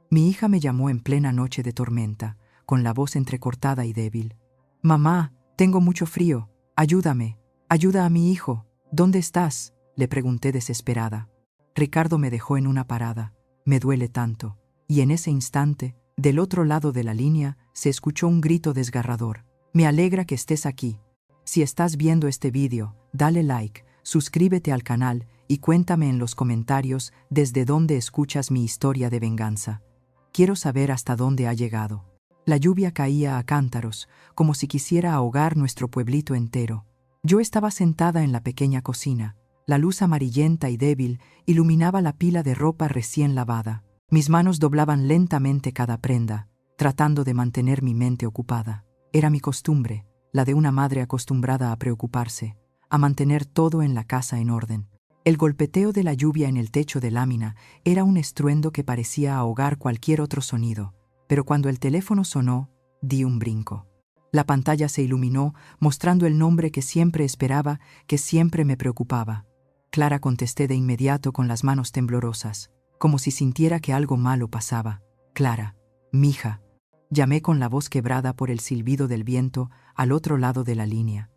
Mi hija me llamó en plena noche de tormenta, con la voz entrecortada y débil. «Mamá, tengo mucho frío. Ayúdame. Ayuda a mi hijo. ¿Dónde estás?», le pregunté desesperada. Ricardo me dejó en una parada. Me duele tanto. Y en ese instante, del otro lado de la línea, se escuchó un grito desgarrador. «Me alegra que estés aquí. Si estás viendo este vídeo, dale like, suscríbete al canal y cuéntame en los comentarios desde dónde escuchas mi historia de venganza. Quiero saber hasta dónde ha llegado». La lluvia caía a cántaros, como si quisiera ahogar nuestro pueblito entero. Yo estaba sentada en la pequeña cocina. La luz amarillenta y débil iluminaba la pila de ropa recién lavada. Mis manos doblaban lentamente cada prenda, tratando de mantener mi mente ocupada. Era mi costumbre, la de una madre acostumbrada a preocuparse, a mantener todo en la casa en orden. El golpeteo de la lluvia en el techo de lámina era un estruendo que parecía ahogar cualquier otro sonido, pero cuando el teléfono sonó, di un brinco. La pantalla se iluminó, mostrando el nombre que siempre esperaba, que siempre me preocupaba. Clara, contesté de inmediato con las manos temblorosas, como si sintiera que algo malo pasaba. «Clara, mija», llamé con la voz quebrada por el silbido del viento al otro lado de la línea.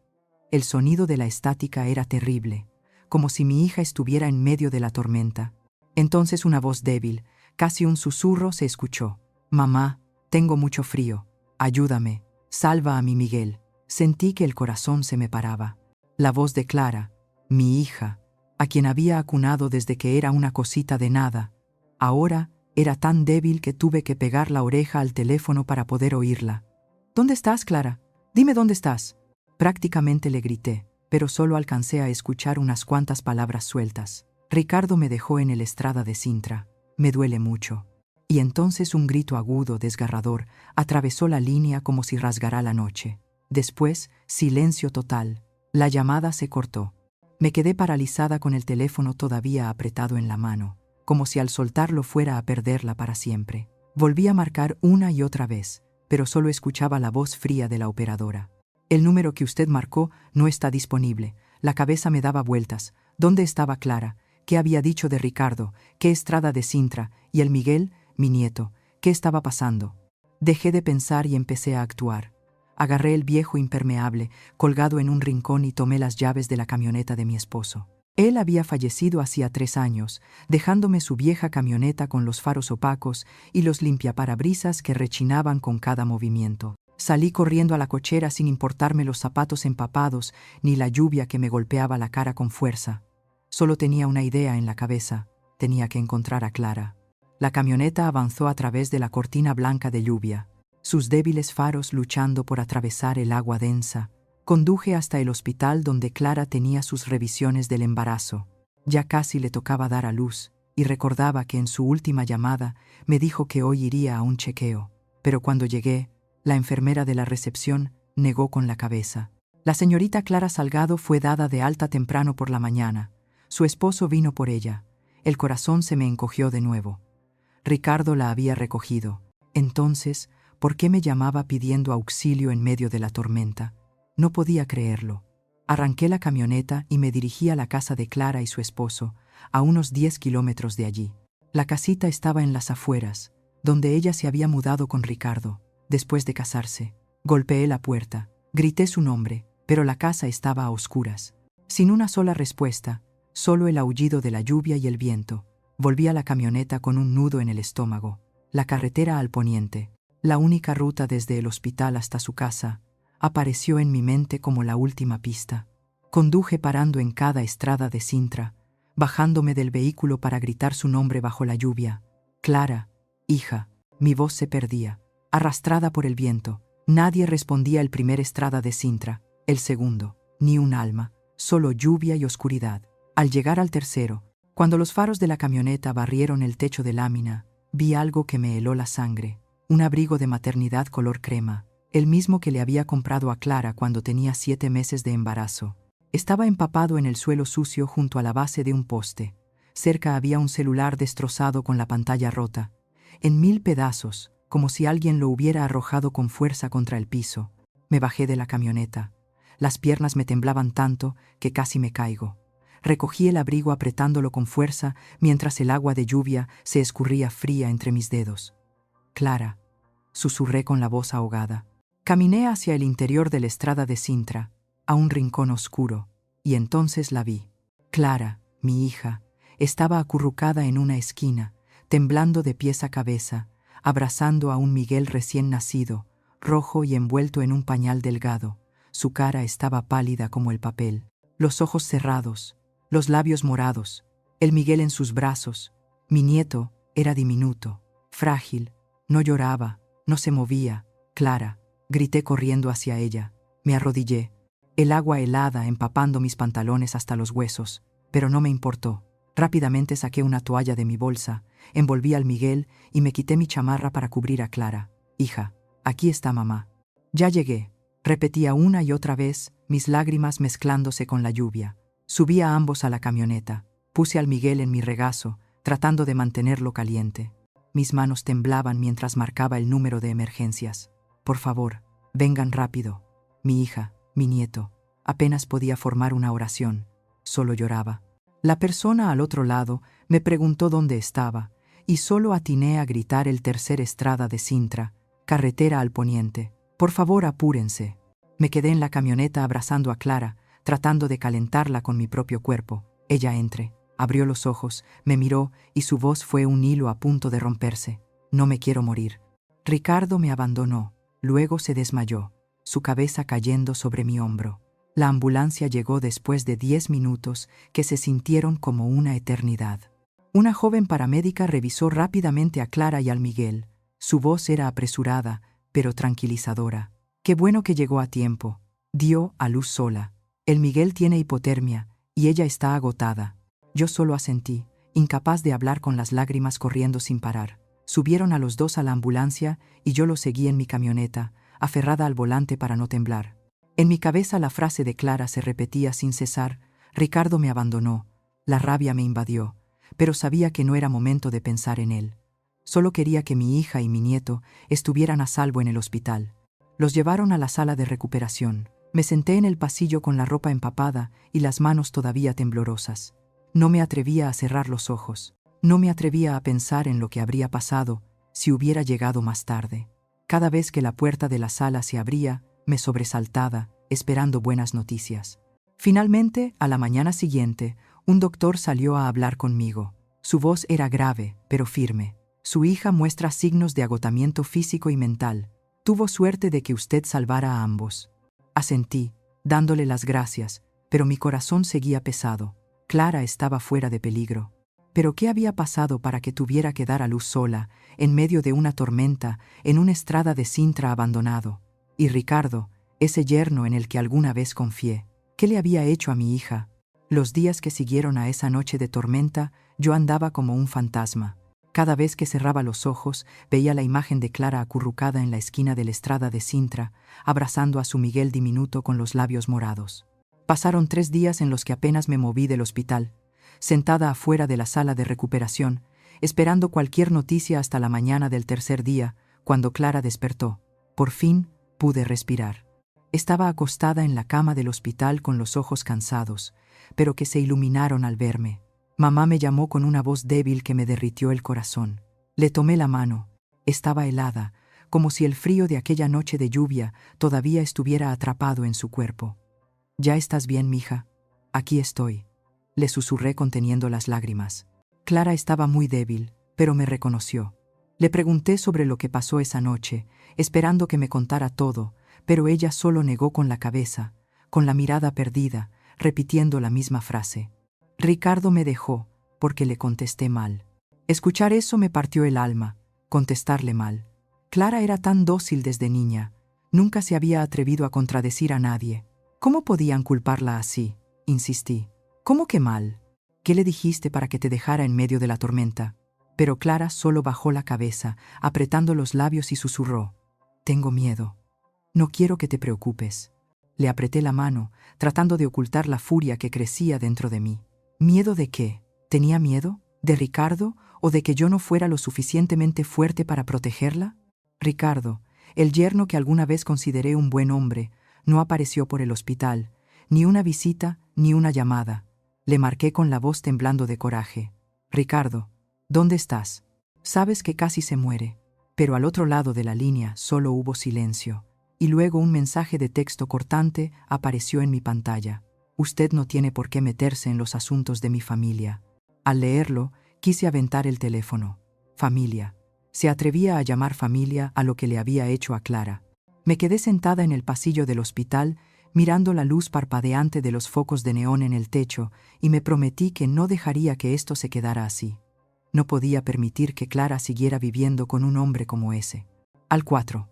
El sonido de la estática era terrible, como si mi hija estuviera en medio de la tormenta. Entonces una voz débil, casi un susurro, se escuchó. «Mamá, tengo mucho frío. Ayúdame. Salva a mi Miguel». Sentí que el corazón se me paraba. La voz de Clara, mi hija, a quien había acunado desde que era una cosita de nada, ahora era tan débil que tuve que pegar la oreja al teléfono para poder oírla. «¿Dónde estás, Clara? Dime dónde estás». Prácticamente le grité, pero solo alcancé a escuchar unas cuantas palabras sueltas. «Ricardo me dejó en el Estrada de Sintra. Me duele mucho». Y entonces un grito agudo, desgarrador, atravesó la línea como si rasgara la noche. Después, silencio total. La llamada se cortó. Me quedé paralizada con el teléfono todavía apretado en la mano, como si al soltarlo fuera a perderla para siempre. Volví a marcar una y otra vez, pero solo escuchaba la voz fría de la operadora. «El número que usted marcó no está disponible». La cabeza me daba vueltas. ¿Dónde estaba Clara? ¿Qué había dicho de Ricardo? ¿Qué Estrada de Sintra? ¿Y el Miguel? Mi nieto. ¿Qué estaba pasando? Dejé de pensar y empecé a actuar. Agarré el viejo impermeable, colgado en un rincón, y tomé las llaves de la camioneta de mi esposo. Él había fallecido hacía 3 años, dejándome su vieja camioneta con los faros opacos y los limpiaparabrisas que rechinaban con cada movimiento. Salí corriendo a la cochera sin importarme los zapatos empapados ni la lluvia que me golpeaba la cara con fuerza. Solo tenía una idea en la cabeza: tenía que encontrar a Clara. La camioneta avanzó a través de la cortina blanca de lluvia, sus débiles faros luchando por atravesar el agua densa. Conduje hasta el hospital donde Clara tenía sus revisiones del embarazo. Ya casi le tocaba dar a luz, y recordaba que en su última llamada me dijo que hoy iría a un chequeo. Pero cuando llegué, la enfermera de la recepción negó con la cabeza. La señorita Clara Salgado fue dada de alta temprano por la mañana. Su esposo vino por ella. El corazón se me encogió de nuevo. Ricardo la había recogido. Entonces, ¿por qué me llamaba pidiendo auxilio en medio de la tormenta? No podía creerlo. Arranqué la camioneta y me dirigí a la casa de Clara y su esposo, a unos 10 kilómetros de allí. La casita estaba en las afueras, donde ella se había mudado con Ricardo, después de casarse. Golpeé la puerta, grité su nombre, pero la casa estaba a oscuras. Sin una sola respuesta, solo el aullido de la lluvia y el viento. Volví a la camioneta con un nudo en el estómago. La carretera al poniente, la única ruta desde el hospital hasta su casa, apareció en mi mente como la última pista. Conduje parando en cada estrada de Sintra, bajándome del vehículo para gritar su nombre bajo la lluvia. «Clara, hija». Mi voz se perdía, arrastrada por el viento. Nadie respondía el primer estrada de Sintra, el segundo, ni un alma, solo lluvia y oscuridad. Al llegar al tercero, cuando los faros de la camioneta barrieron el techo de lámina, vi algo que me heló la sangre. Un abrigo de maternidad color crema, el mismo que le había comprado a Clara cuando tenía 7 meses de embarazo. Estaba empapado en el suelo sucio junto a la base de un poste. Cerca había un celular destrozado con la pantalla rota, en 1000 pedazos, como si alguien lo hubiera arrojado con fuerza contra el piso. Me bajé de la camioneta. Las piernas me temblaban tanto que casi me caigo. Recogí el abrigo apretándolo con fuerza mientras el agua de lluvia se escurría fría entre mis dedos. Clara, susurré con la voz ahogada. Caminé hacia el interior de la estrada de Sintra, a un rincón oscuro, y entonces la vi. Clara, mi hija, estaba acurrucada en una esquina, temblando de pies a cabeza, abrazando a un Miguel recién nacido, rojo y envuelto en un pañal delgado. Su cara estaba pálida como el papel, los ojos cerrados, los labios morados, el Miguel en sus brazos. Mi nieto era diminuto, frágil, no lloraba, no se movía. Clara, grité corriendo hacia ella. Me arrodillé, el agua helada empapando mis pantalones hasta los huesos, pero no me importó. Rápidamente saqué una toalla de mi bolsa, envolví al Miguel y me quité mi chamarra para cubrir a Clara. Hija, aquí está mamá. Ya llegué, repetía una y otra vez, mis lágrimas mezclándose con la lluvia. Subí a ambos a la camioneta, puse al Miguel en mi regazo, tratando de mantenerlo caliente. Mis manos temblaban mientras marcaba el número de emergencias. Por favor, vengan rápido. Mi hija, mi nieto. Apenas podía formar una oración. Solo lloraba. La persona al otro lado me preguntó dónde estaba, y solo atiné a gritar el tercer estrada de Sintra, carretera al poniente. Por favor, apúrense. Me quedé en la camioneta abrazando a Clara, tratando de calentarla con mi propio cuerpo. Ella abrió los ojos, me miró y su voz fue un hilo a punto de romperse. No me quiero morir. Ricardo me abandonó, luego se desmayó, su cabeza cayendo sobre mi hombro. La ambulancia llegó después de 10 minutos que se sintieron como una eternidad. Una joven paramédica revisó rápidamente a Clara y al Miguel. Su voz era apresurada, pero tranquilizadora. Qué bueno que llegó a tiempo. Dio a luz sola. El Miguel tiene hipotermia y ella está agotada. Yo solo asentí, incapaz de hablar con las lágrimas corriendo sin parar. Subieron a los dos a la ambulancia y yo los seguí en mi camioneta, aferrada al volante para no temblar. En mi cabeza la frase de Clara se repetía sin cesar: Ricardo me abandonó. La rabia me invadió, pero sabía que no era momento de pensar en él. Solo quería que mi hija y mi nieto estuvieran a salvo en el hospital. Los llevaron a la sala de recuperación. Me senté en el pasillo con la ropa empapada y las manos todavía temblorosas. No me atrevía a cerrar los ojos. No me atrevía a pensar en lo que habría pasado si hubiera llegado más tarde. Cada vez que la puerta de la sala se abría, me sobresaltaba, esperando buenas noticias. Finalmente, a la mañana siguiente, un doctor salió a hablar conmigo. Su voz era grave, pero firme. Su hija muestra signos de agotamiento físico y mental. Tuvo suerte de que usted salvara a ambos. Asentí, dándole las gracias, pero mi corazón seguía pesado. Clara estaba fuera de peligro. ¿Pero qué había pasado para que tuviera que dar a luz sola, en medio de una tormenta, en una estrada de Sintra abandonado? Y Ricardo, ese yerno en el que alguna vez confié, ¿qué le había hecho a mi hija? Los días que siguieron a esa noche de tormenta, yo andaba como un fantasma. Cada vez que cerraba los ojos, veía la imagen de Clara acurrucada en la esquina de la estrada de Sintra, abrazando a su Miguel diminuto con los labios morados. Pasaron 3 días en los que apenas me moví del hospital, sentada afuera de la sala de recuperación, esperando cualquier noticia hasta la mañana del tercer día, cuando Clara despertó. Por fin pude respirar. Estaba acostada en la cama del hospital con los ojos cansados, pero que se iluminaron al verme. Mamá me llamó con una voz débil que me derritió el corazón. Le tomé la mano. Estaba helada, como si el frío de aquella noche de lluvia todavía estuviera atrapado en su cuerpo. «¿Ya estás bien, mija? Aquí estoy», le susurré conteniendo las lágrimas. Clara estaba muy débil, pero me reconoció. Le pregunté sobre lo que pasó esa noche, esperando que me contara todo, pero ella solo negó con la cabeza, con la mirada perdida, repitiendo la misma frase. Ricardo me dejó, porque le contesté mal. Escuchar eso me partió el alma, contestarle mal. Clara era tan dócil desde niña, nunca se había atrevido a contradecir a nadie. ¿Cómo podían culparla así? Insistí. ¿Cómo que mal? ¿Qué le dijiste para que te dejara en medio de la tormenta? Pero Clara solo bajó la cabeza, apretando los labios y susurró. Tengo miedo. No quiero que te preocupes. Le apreté la mano, tratando de ocultar la furia que crecía dentro de mí. ¿Miedo de qué? ¿Tenía miedo? ¿De Ricardo o de que yo no fuera lo suficientemente fuerte para protegerla? Ricardo, el yerno que alguna vez consideré un buen hombre, no apareció por el hospital, ni una visita, ni una llamada. Le marqué con la voz temblando de coraje. Ricardo, ¿dónde estás? Sabes que casi se muere. Pero al otro lado de la línea solo hubo silencio, y luego un mensaje de texto cortante apareció en mi pantalla. Usted no tiene por qué meterse en los asuntos de mi familia. Al leerlo, quise aventar el teléfono. Familia. Se atrevía a llamar familia a lo que le había hecho a Clara. Me quedé sentada en el pasillo del hospital, mirando la luz parpadeante de los focos de neón en el techo, y me prometí que no dejaría que esto se quedara así. No podía permitir que Clara siguiera viviendo con un hombre como ese. Al 4.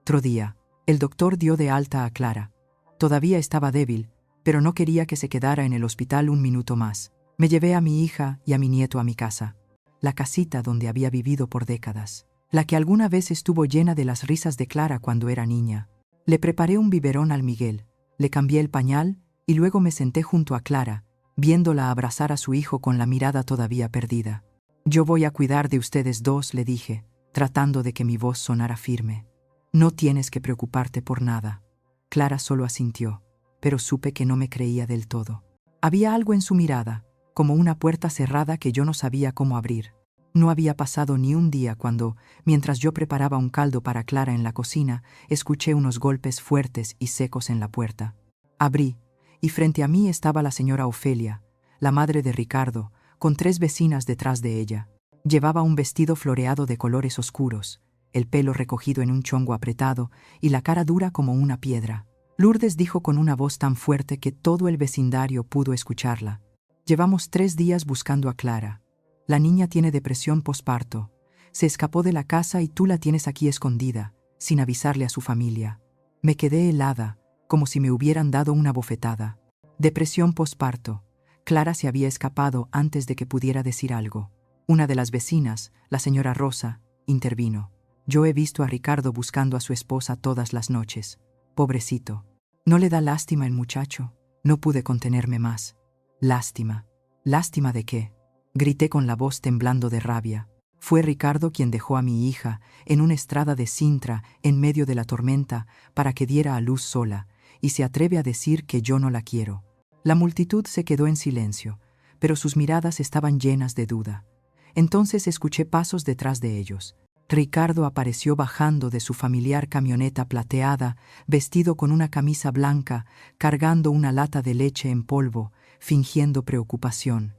Otro día, el doctor dio de alta a Clara. Todavía estaba débil, pero no quería que se quedara en el hospital un minuto más. Me llevé a mi hija y a mi nieto a mi casa, la casita donde había vivido por décadas, la que alguna vez estuvo llena de las risas de Clara cuando era niña. Le preparé un biberón al Miguel, le cambié el pañal y luego me senté junto a Clara, viéndola abrazar a su hijo con la mirada todavía perdida. Yo voy a cuidar de ustedes dos, le dije, tratando de que mi voz sonara firme. No tienes que preocuparte por nada. Clara solo asintió, pero supe que no me creía del todo. Había algo en su mirada, como una puerta cerrada que yo no sabía cómo abrir. No había pasado ni un día cuando, mientras yo preparaba un caldo para Clara en la cocina, escuché unos golpes fuertes y secos en la puerta. Abrí, y frente a mí estaba la señora Ofelia, la madre de Ricardo, con 3 vecinas detrás de ella. Llevaba un vestido floreado de colores oscuros, el pelo recogido en un chongo apretado y la cara dura como una piedra. Lourdes dijo con una voz tan fuerte que todo el vecindario pudo escucharla. Llevamos 3 días buscando a Clara. La niña tiene depresión posparto. Se escapó de la casa y tú la tienes aquí escondida, sin avisarle a su familia. Me quedé helada, como si me hubieran dado una bofetada. Depresión posparto. Clara se había escapado antes de que pudiera decir algo. Una de las vecinas, la señora Rosa, intervino. Yo he visto a Ricardo buscando a su esposa todas las noches. Pobrecito. ¿No le da lástima el muchacho? No pude contenerme más. Lástima. ¿Lástima de qué? Grité con la voz temblando de rabia. Fue Ricardo quien dejó a mi hija en una estrada de Sintra en medio de la tormenta para que diera a luz sola, y se atreve a decir que yo no la quiero. La multitud se quedó en silencio, pero sus miradas estaban llenas de duda. Entonces escuché pasos detrás de ellos. Ricardo apareció bajando de su familiar camioneta plateada, vestido con una camisa blanca, cargando una lata de leche en polvo, fingiendo preocupación.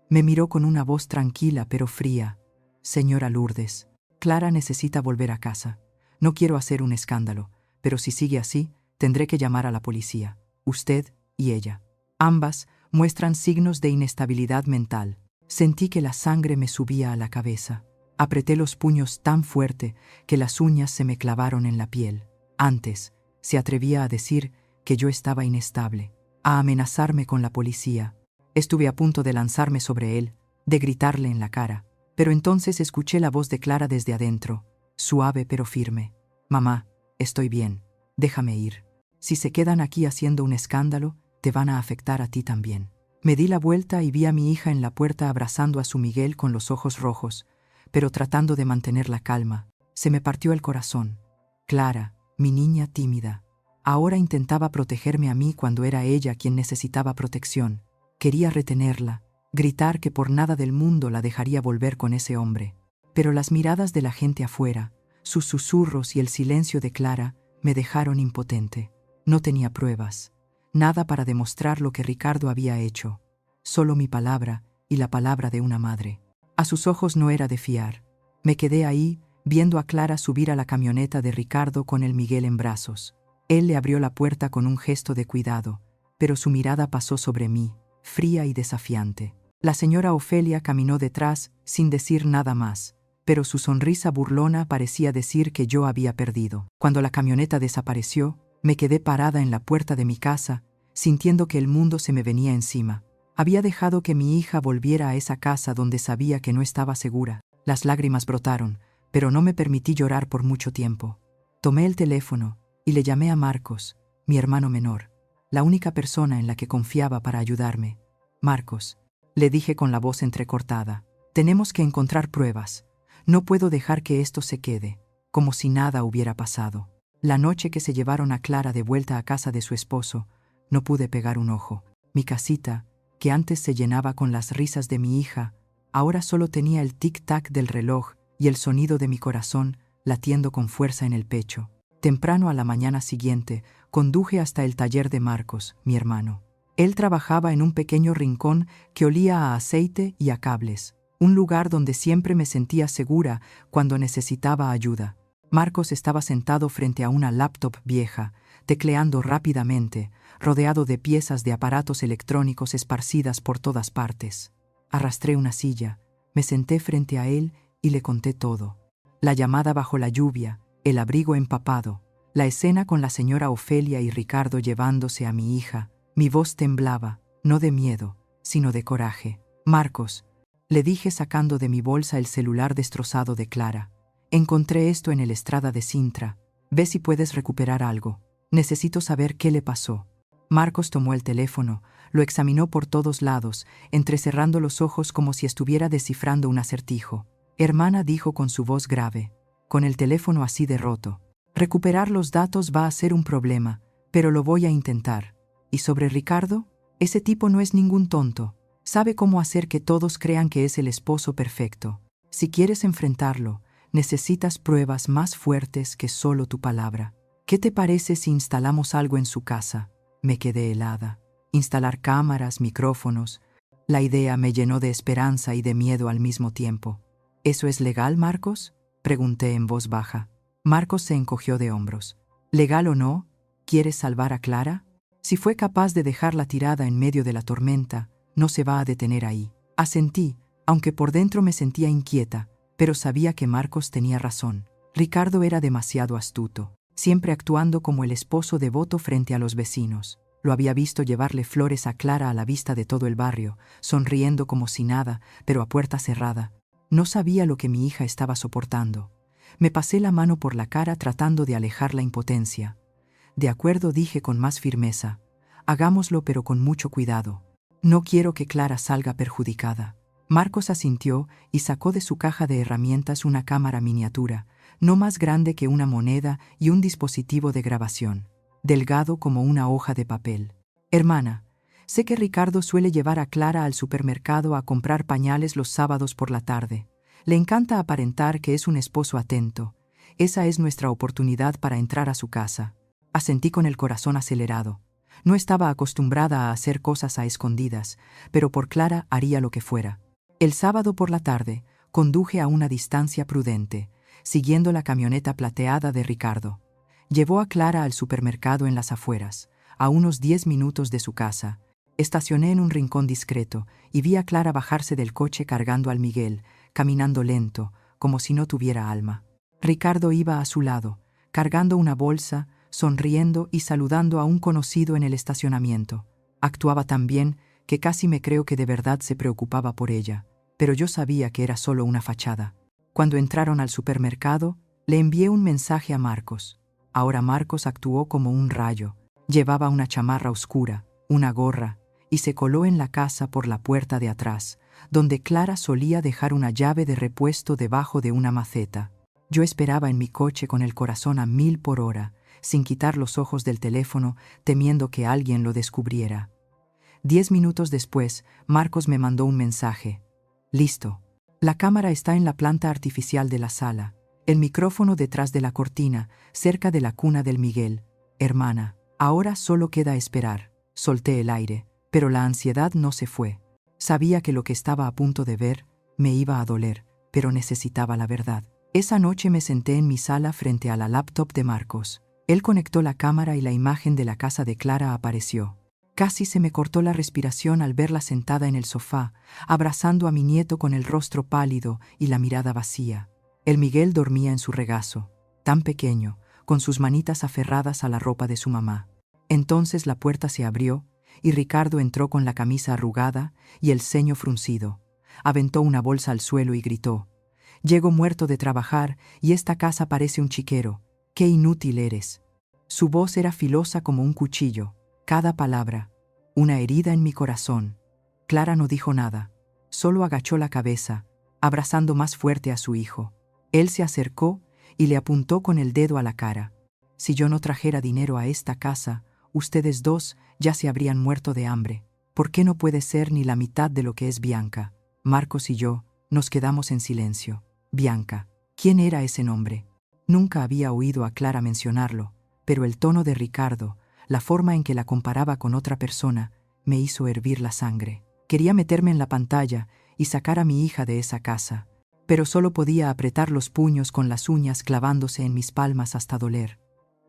Me miró con una voz tranquila pero fría. Señora Lourdes, Clara necesita volver a casa. No quiero hacer un escándalo, pero si sigue así, tendré que llamar a la policía. Usted y ella. Ambas muestran signos de inestabilidad mental. Sentí que la sangre me subía a la cabeza. Apreté los puños tan fuerte que las uñas se me clavaron en la piel. Antes, se atrevía a decir que yo estaba inestable, a amenazarme con la policía. Estuve a punto de lanzarme sobre él, de gritarle en la cara. Pero entonces escuché la voz de Clara desde adentro, suave pero firme. Mamá, estoy bien, déjame ir. Si se quedan aquí haciendo un escándalo, te van a afectar a ti también. Me di la vuelta y vi a mi hija en la puerta abrazando a su Miguel con los ojos rojos, pero tratando de mantener la calma. Se me partió el corazón. Clara, mi niña tímida, ahora intentaba protegerme a mí cuando era ella quien necesitaba protección. Quería retenerla, gritar que por nada del mundo la dejaría volver con ese hombre. Pero las miradas de la gente afuera, sus susurros y el silencio de Clara me dejaron impotente. No tenía pruebas, nada para demostrar lo que Ricardo había hecho, solo mi palabra y la palabra de una madre. A sus ojos no era de fiar. Me quedé ahí, viendo a Clara subir a la camioneta de Ricardo con el Miguel en brazos. Él le abrió la puerta con un gesto de cuidado, pero su mirada pasó sobre mí, fría y desafiante. La señora Ofelia caminó detrás sin decir nada más, pero su sonrisa burlona parecía decir que yo había perdido. Cuando la camioneta desapareció, me quedé parada en la puerta de mi casa, sintiendo que el mundo se me venía encima. Había dejado que mi hija volviera a esa casa donde sabía que no estaba segura. Las lágrimas brotaron, pero no me permití llorar por mucho tiempo. Tomé el teléfono y le llamé a Marcos, mi hermano menor, la única persona en la que confiaba para ayudarme. Marcos, le dije con la voz entrecortada, tenemos que encontrar pruebas. No puedo dejar que esto se quede, como si nada hubiera pasado. La noche que se llevaron a Clara de vuelta a casa de su esposo, no pude pegar un ojo. Mi casita, que antes se llenaba con las risas de mi hija, ahora solo tenía el tic-tac del reloj y el sonido de mi corazón latiendo con fuerza en el pecho. Temprano a la mañana siguiente, conduje hasta el taller de Marcos, mi hermano. Él trabajaba en un pequeño rincón que olía a aceite y a cables, un lugar donde siempre me sentía segura cuando necesitaba ayuda. Marcos estaba sentado frente a una laptop vieja, tecleando rápidamente, rodeado de piezas de aparatos electrónicos esparcidas por todas partes. Arrastré una silla, me senté frente a él y le conté todo. La llamada bajo la lluvia, el abrigo empapado, la escena con la señora Ofelia y Ricardo llevándose a mi hija. Mi voz temblaba, no de miedo, sino de coraje. Marcos, le dije sacando de mi bolsa el celular destrozado de Clara. Encontré esto en el Estrada de Sintra. Ve si puedes recuperar algo. Necesito saber qué le pasó. Marcos tomó el teléfono, lo examinó por todos lados, entrecerrando los ojos como si estuviera descifrando un acertijo. Hermana, dijo con su voz grave, con el teléfono así de roto. Recuperar los datos va a ser un problema, pero lo voy a intentar. ¿Y sobre Ricardo? Ese tipo no es ningún tonto. Sabe cómo hacer que todos crean que es el esposo perfecto. Si quieres enfrentarlo, necesitas pruebas más fuertes que solo tu palabra. ¿Qué te parece si instalamos algo en su casa? Me quedé helada. Instalar cámaras, micrófonos. La idea me llenó de esperanza y de miedo al mismo tiempo. ¿Eso es legal, Marcos?, pregunté en voz baja. Marcos se encogió de hombros. ¿Legal o no? ¿Quieres salvar a Clara? Si fue capaz de dejarla tirada en medio de la tormenta, no se va a detener ahí. Asentí, aunque por dentro me sentía inquieta, pero sabía que Marcos tenía razón. Ricardo era demasiado astuto, siempre actuando como el esposo devoto frente a los vecinos. Lo había visto llevarle flores a Clara a la vista de todo el barrio, sonriendo como si nada, pero a puerta cerrada. No sabía lo que mi hija estaba soportando. Me pasé la mano por la cara tratando de alejar la impotencia. De acuerdo, dije con más firmeza. Hagámoslo, pero con mucho cuidado. No quiero que Clara salga perjudicada. Marcos asintió y sacó de su caja de herramientas una cámara miniatura, no más grande que una moneda, y un dispositivo de grabación, delgado como una hoja de papel. Hermana, sé que Ricardo suele llevar a Clara al supermercado a comprar pañales los sábados por la tarde. Le encanta aparentar que es un esposo atento. Esa es nuestra oportunidad para entrar a su casa. Asentí con el corazón acelerado. No estaba acostumbrada a hacer cosas a escondidas, pero por Clara haría lo que fuera. El sábado por la tarde, conduje a una distancia prudente, siguiendo la camioneta plateada de Ricardo. Llevó a Clara al supermercado en las afueras, a unos 10 minutos de su casa. Estacioné en un rincón discreto y vi a Clara bajarse del coche cargando al Miguel, caminando lento, como si no tuviera alma. Ricardo iba a su lado, cargando una bolsa, sonriendo y saludando a un conocido en el estacionamiento. Actuaba tan bien que casi me creo que de verdad se preocupaba por ella, pero yo sabía que era solo una fachada. Cuando entraron al supermercado, le envié un mensaje a Marcos. Ahora Marcos actuó como un rayo. Llevaba una chamarra oscura, una gorra, y se coló en la casa por la puerta de atrás, donde Clara solía dejar una llave de repuesto debajo de una maceta. Yo esperaba en mi coche con el corazón a 1000 por hora, sin quitar los ojos del teléfono, temiendo que alguien lo descubriera. 10 minutos después, Marcos me mandó un mensaje. Listo. La cámara está en la planta artificial de la sala, el micrófono detrás de la cortina, cerca de la cuna del Miguel. Hermana, ahora solo queda esperar. Solté el aire, pero la ansiedad no se fue. Sabía que lo que estaba a punto de ver me iba a doler, pero necesitaba la verdad. Esa noche me senté en mi sala frente a la laptop de Marcos. Él conectó la cámara y la imagen de la casa de Clara apareció. Casi se me cortó la respiración al verla sentada en el sofá, abrazando a mi nieto con el rostro pálido y la mirada vacía. El Miguel dormía en su regazo, tan pequeño, con sus manitas aferradas a la ropa de su mamá. Entonces la puerta se abrió y Ricardo entró con la camisa arrugada y el ceño fruncido. Aventó una bolsa al suelo y gritó: «Llego muerto de trabajar y esta casa parece un chiquero. ¡Qué inútil eres!». Su voz era filosa como un cuchillo. Cada palabra, una herida en mi corazón. Clara no dijo nada, solo agachó la cabeza, abrazando más fuerte a su hijo. Él se acercó y le apuntó con el dedo a la cara. «Si yo no trajera dinero a esta casa, ustedes dos ya se habrían muerto de hambre. ¿Por qué no puede ser ni la mitad de lo que es Bianca?». Marcos y yo nos quedamos en silencio. Bianca. ¿Quién era ese nombre? Nunca había oído a Clara mencionarlo, pero el tono de Ricardo, la forma en que la comparaba con otra persona, me hizo hervir la sangre. Quería meterme en la pantalla y sacar a mi hija de esa casa, pero solo podía apretar los puños con las uñas clavándose en mis palmas hasta doler.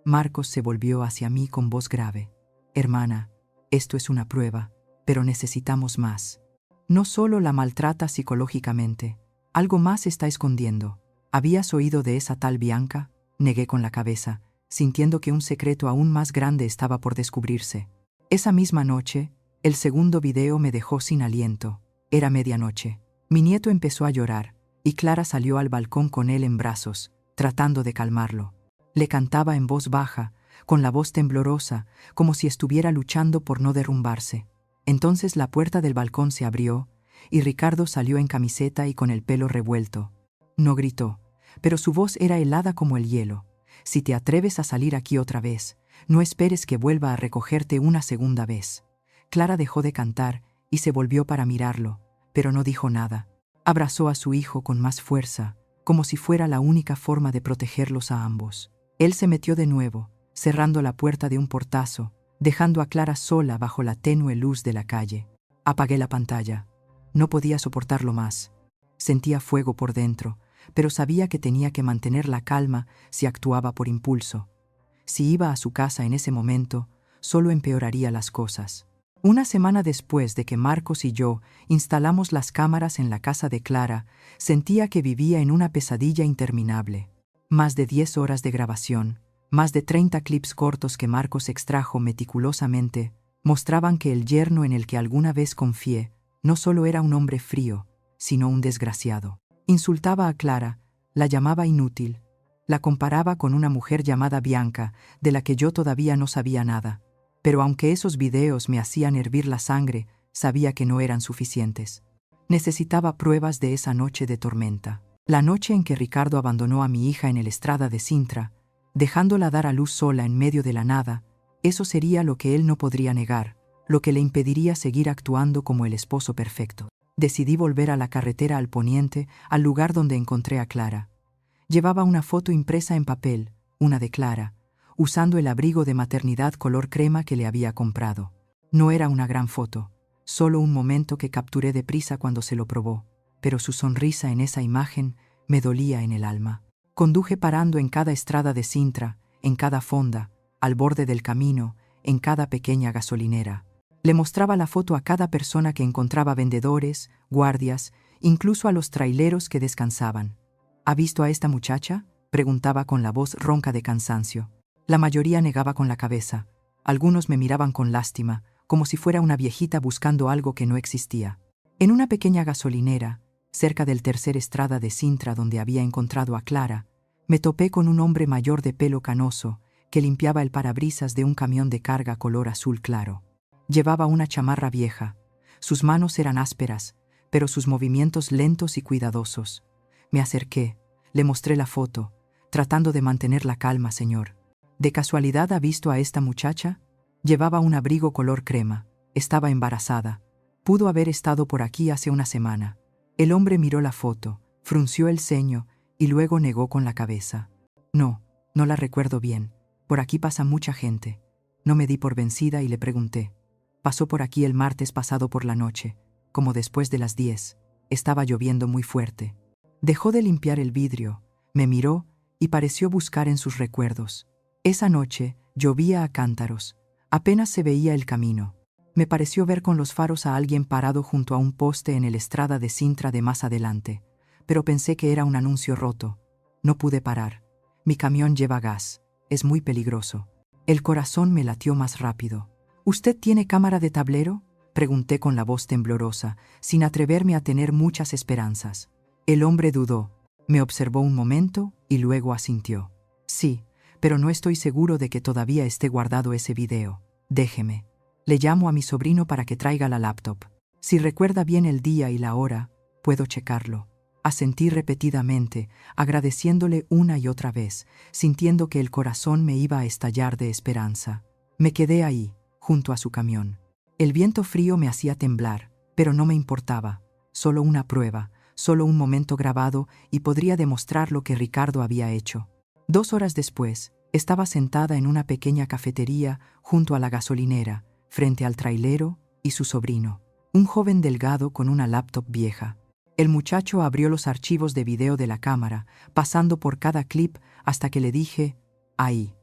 Marcos se volvió hacia mí con voz grave. Hermana, esto es una prueba, pero necesitamos más. No solo la maltrata psicológicamente, algo más está escondiendo. ¿Habías oído de esa tal Bianca? Negué con la cabeza, sintiendo que un secreto aún más grande estaba por descubrirse. Esa misma noche, el segundo video me dejó sin aliento. Era medianoche. Mi nieto empezó a llorar, y Clara salió al balcón con él en brazos, tratando de calmarlo. Le cantaba en voz baja, con la voz temblorosa, como si estuviera luchando por no derrumbarse. Entonces la puerta del balcón se abrió, y Ricardo salió en camiseta y con el pelo revuelto. No gritó, pero su voz era helada como el hielo. Si te atreves a salir aquí otra vez, no esperes que vuelva a recogerte una segunda vez. Clara dejó de cantar y se volvió para mirarlo, pero no dijo nada. Abrazó a su hijo con más fuerza, como si fuera la única forma de protegerlos a ambos. Él se metió de nuevo, cerrando la puerta de un portazo, dejando a Clara sola bajo la tenue luz de la calle. Apagué la pantalla. No podía soportarlo más. Sentía fuego por dentro, pero sabía que tenía que mantener la calma si actuaba por impulso. Si iba a su casa en ese momento, solo empeoraría las cosas. Una semana después de que Marcos y yo instalamos las cámaras en la casa de Clara, sentía que vivía en una pesadilla interminable. Más de 10 horas de grabación, más de 30 clips cortos que Marcos extrajo meticulosamente, mostraban que el yerno en el que alguna vez confié no solo era un hombre frío, sino un desgraciado. Insultaba a Clara, la llamaba inútil, la comparaba con una mujer llamada Bianca, de la que yo todavía no sabía nada. Pero aunque esos videos me hacían hervir la sangre, sabía que no eran suficientes. Necesitaba pruebas de esa noche de tormenta. La noche en que Ricardo abandonó a mi hija en el estrada de Sintra, dejándola dar a luz sola en medio de la nada, eso sería lo que él no podría negar, lo que le impediría seguir actuando como el esposo perfecto. Decidí volver a la carretera al poniente, al lugar donde encontré a Clara. Llevaba una foto impresa en papel, una de Clara, usando el abrigo de maternidad color crema que le había comprado. No era una gran foto, solo un momento que capturé deprisa cuando se lo probó, pero su sonrisa en esa imagen me dolía en el alma. Conduje parando en cada estrada de Sintra, en cada fonda, al borde del camino, en cada pequeña gasolinera. Le mostraba la foto a cada persona que encontraba, vendedores, guardias, incluso a los traileros que descansaban. ¿Ha visto a esta muchacha?, preguntaba con la voz ronca de cansancio. La mayoría negaba con la cabeza. Algunos me miraban con lástima, como si fuera una viejita buscando algo que no existía. En una pequeña gasolinera, cerca del tercer estrada de Sintra donde había encontrado a Clara, me topé con un hombre mayor de pelo canoso que limpiaba el parabrisas de un camión de carga color azul claro. Llevaba una chamarra vieja. Sus manos eran ásperas, pero sus movimientos lentos y cuidadosos. Me acerqué, le mostré la foto, tratando de mantener la calma, señor. ¿De casualidad ha visto a esta muchacha? Llevaba un abrigo color crema. Estaba embarazada. Pudo haber estado por aquí hace una semana. El hombre miró la foto, frunció el ceño y luego negó con la cabeza. No la recuerdo bien. Por aquí pasa mucha gente. No me di por vencida y le pregunté. Pasó por aquí el martes pasado por la noche, como después de las 10. Estaba lloviendo muy fuerte. Dejó de limpiar el vidrio, me miró y pareció buscar en sus recuerdos. Esa noche llovía a cántaros. Apenas se veía el camino. Me pareció ver con los faros a alguien parado junto a un poste en el estrada de Sintra de más adelante, pero pensé que era un anuncio roto. No pude parar. Mi camión lleva gas. Es muy peligroso. El corazón me latió más rápido. ¿Usted tiene cámara de tablero?, pregunté con la voz temblorosa, sin atreverme a tener muchas esperanzas. El hombre dudó, me observó un momento y luego asintió. Sí, pero no estoy seguro de que todavía esté guardado ese video. Déjeme. Le llamo a mi sobrino para que traiga la laptop. Si recuerda bien el día y la hora, puedo checarlo. Asentí repetidamente, agradeciéndole una y otra vez, sintiendo que el corazón me iba a estallar de esperanza. Me quedé ahí, junto a su camión. El viento frío me hacía temblar, pero no me importaba. Solo una prueba, solo un momento grabado y podría demostrar lo que Ricardo había hecho. 2 horas después, estaba sentada en una pequeña cafetería junto a la gasolinera, frente al trailero y su sobrino, un joven delgado con una laptop vieja. El muchacho abrió los archivos de video de la cámara, pasando por cada clip hasta que le dije, ahí.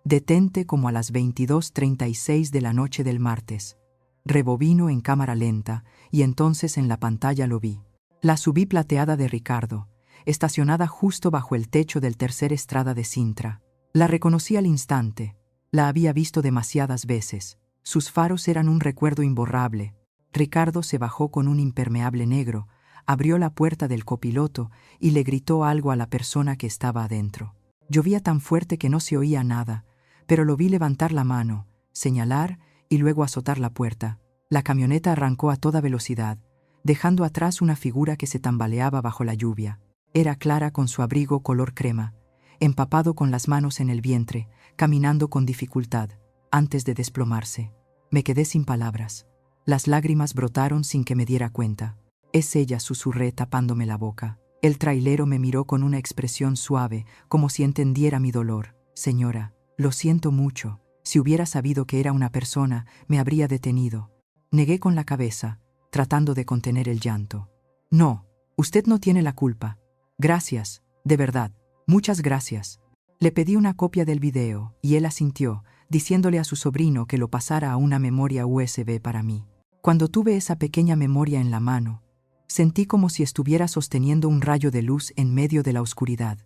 Detente como a las 22:36 de la noche del martes. Rebobino en cámara lenta y entonces en la pantalla lo vi. La subí plateada de Ricardo, estacionada justo bajo el techo del tercer estrada de Sintra. La reconocí al instante. La había visto demasiadas veces. Sus faros eran un recuerdo imborrable. Ricardo se bajó con un impermeable negro, abrió la puerta del copiloto y le gritó algo a la persona que estaba adentro. Llovía tan fuerte que no se oía nada, pero lo vi levantar la mano, señalar y luego azotar la puerta. La camioneta arrancó a toda velocidad, dejando atrás una figura que se tambaleaba bajo la lluvia. Era Clara con su abrigo color crema, empapado con las manos en el vientre, caminando con dificultad, antes de desplomarse. Me quedé sin palabras. Las lágrimas brotaron sin que me diera cuenta. Es ella, susurré tapándome la boca. El trailero me miró con una expresión suave, como si entendiera mi dolor. Señora, lo siento mucho. Si hubiera sabido que era una persona, me habría detenido. Negué con la cabeza, tratando de contener el llanto. No, usted no tiene la culpa. Gracias, de verdad, muchas gracias. Le pedí una copia del video y él asintió, diciéndole a su sobrino que lo pasara a una memoria USB para mí. Cuando tuve esa pequeña memoria en la mano, sentí como si estuviera sosteniendo un rayo de luz en medio de la oscuridad.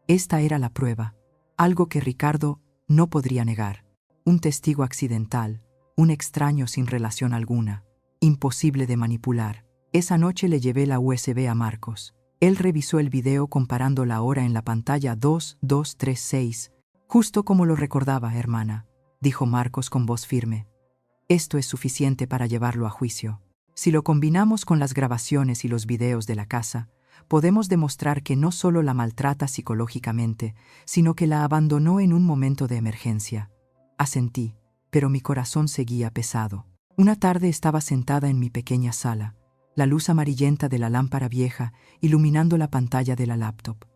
Esta era la prueba, algo que Ricardo no podría negar. Un testigo accidental, un extraño sin relación alguna, imposible de manipular. Esa noche le llevé la USB a Marcos. Él revisó el video comparando la hora en la pantalla 2236. Justo como lo recordaba, hermana, dijo Marcos con voz firme. Esto es suficiente para llevarlo a juicio. Si lo combinamos con las grabaciones y los videos de la casa, podemos demostrar que no solo la maltrata psicológicamente, sino que la abandonó en un momento de emergencia. Asentí, pero mi corazón seguía pesado. Una tarde estaba sentada en mi pequeña sala, la luz amarillenta de la lámpara vieja iluminando la pantalla de la laptop.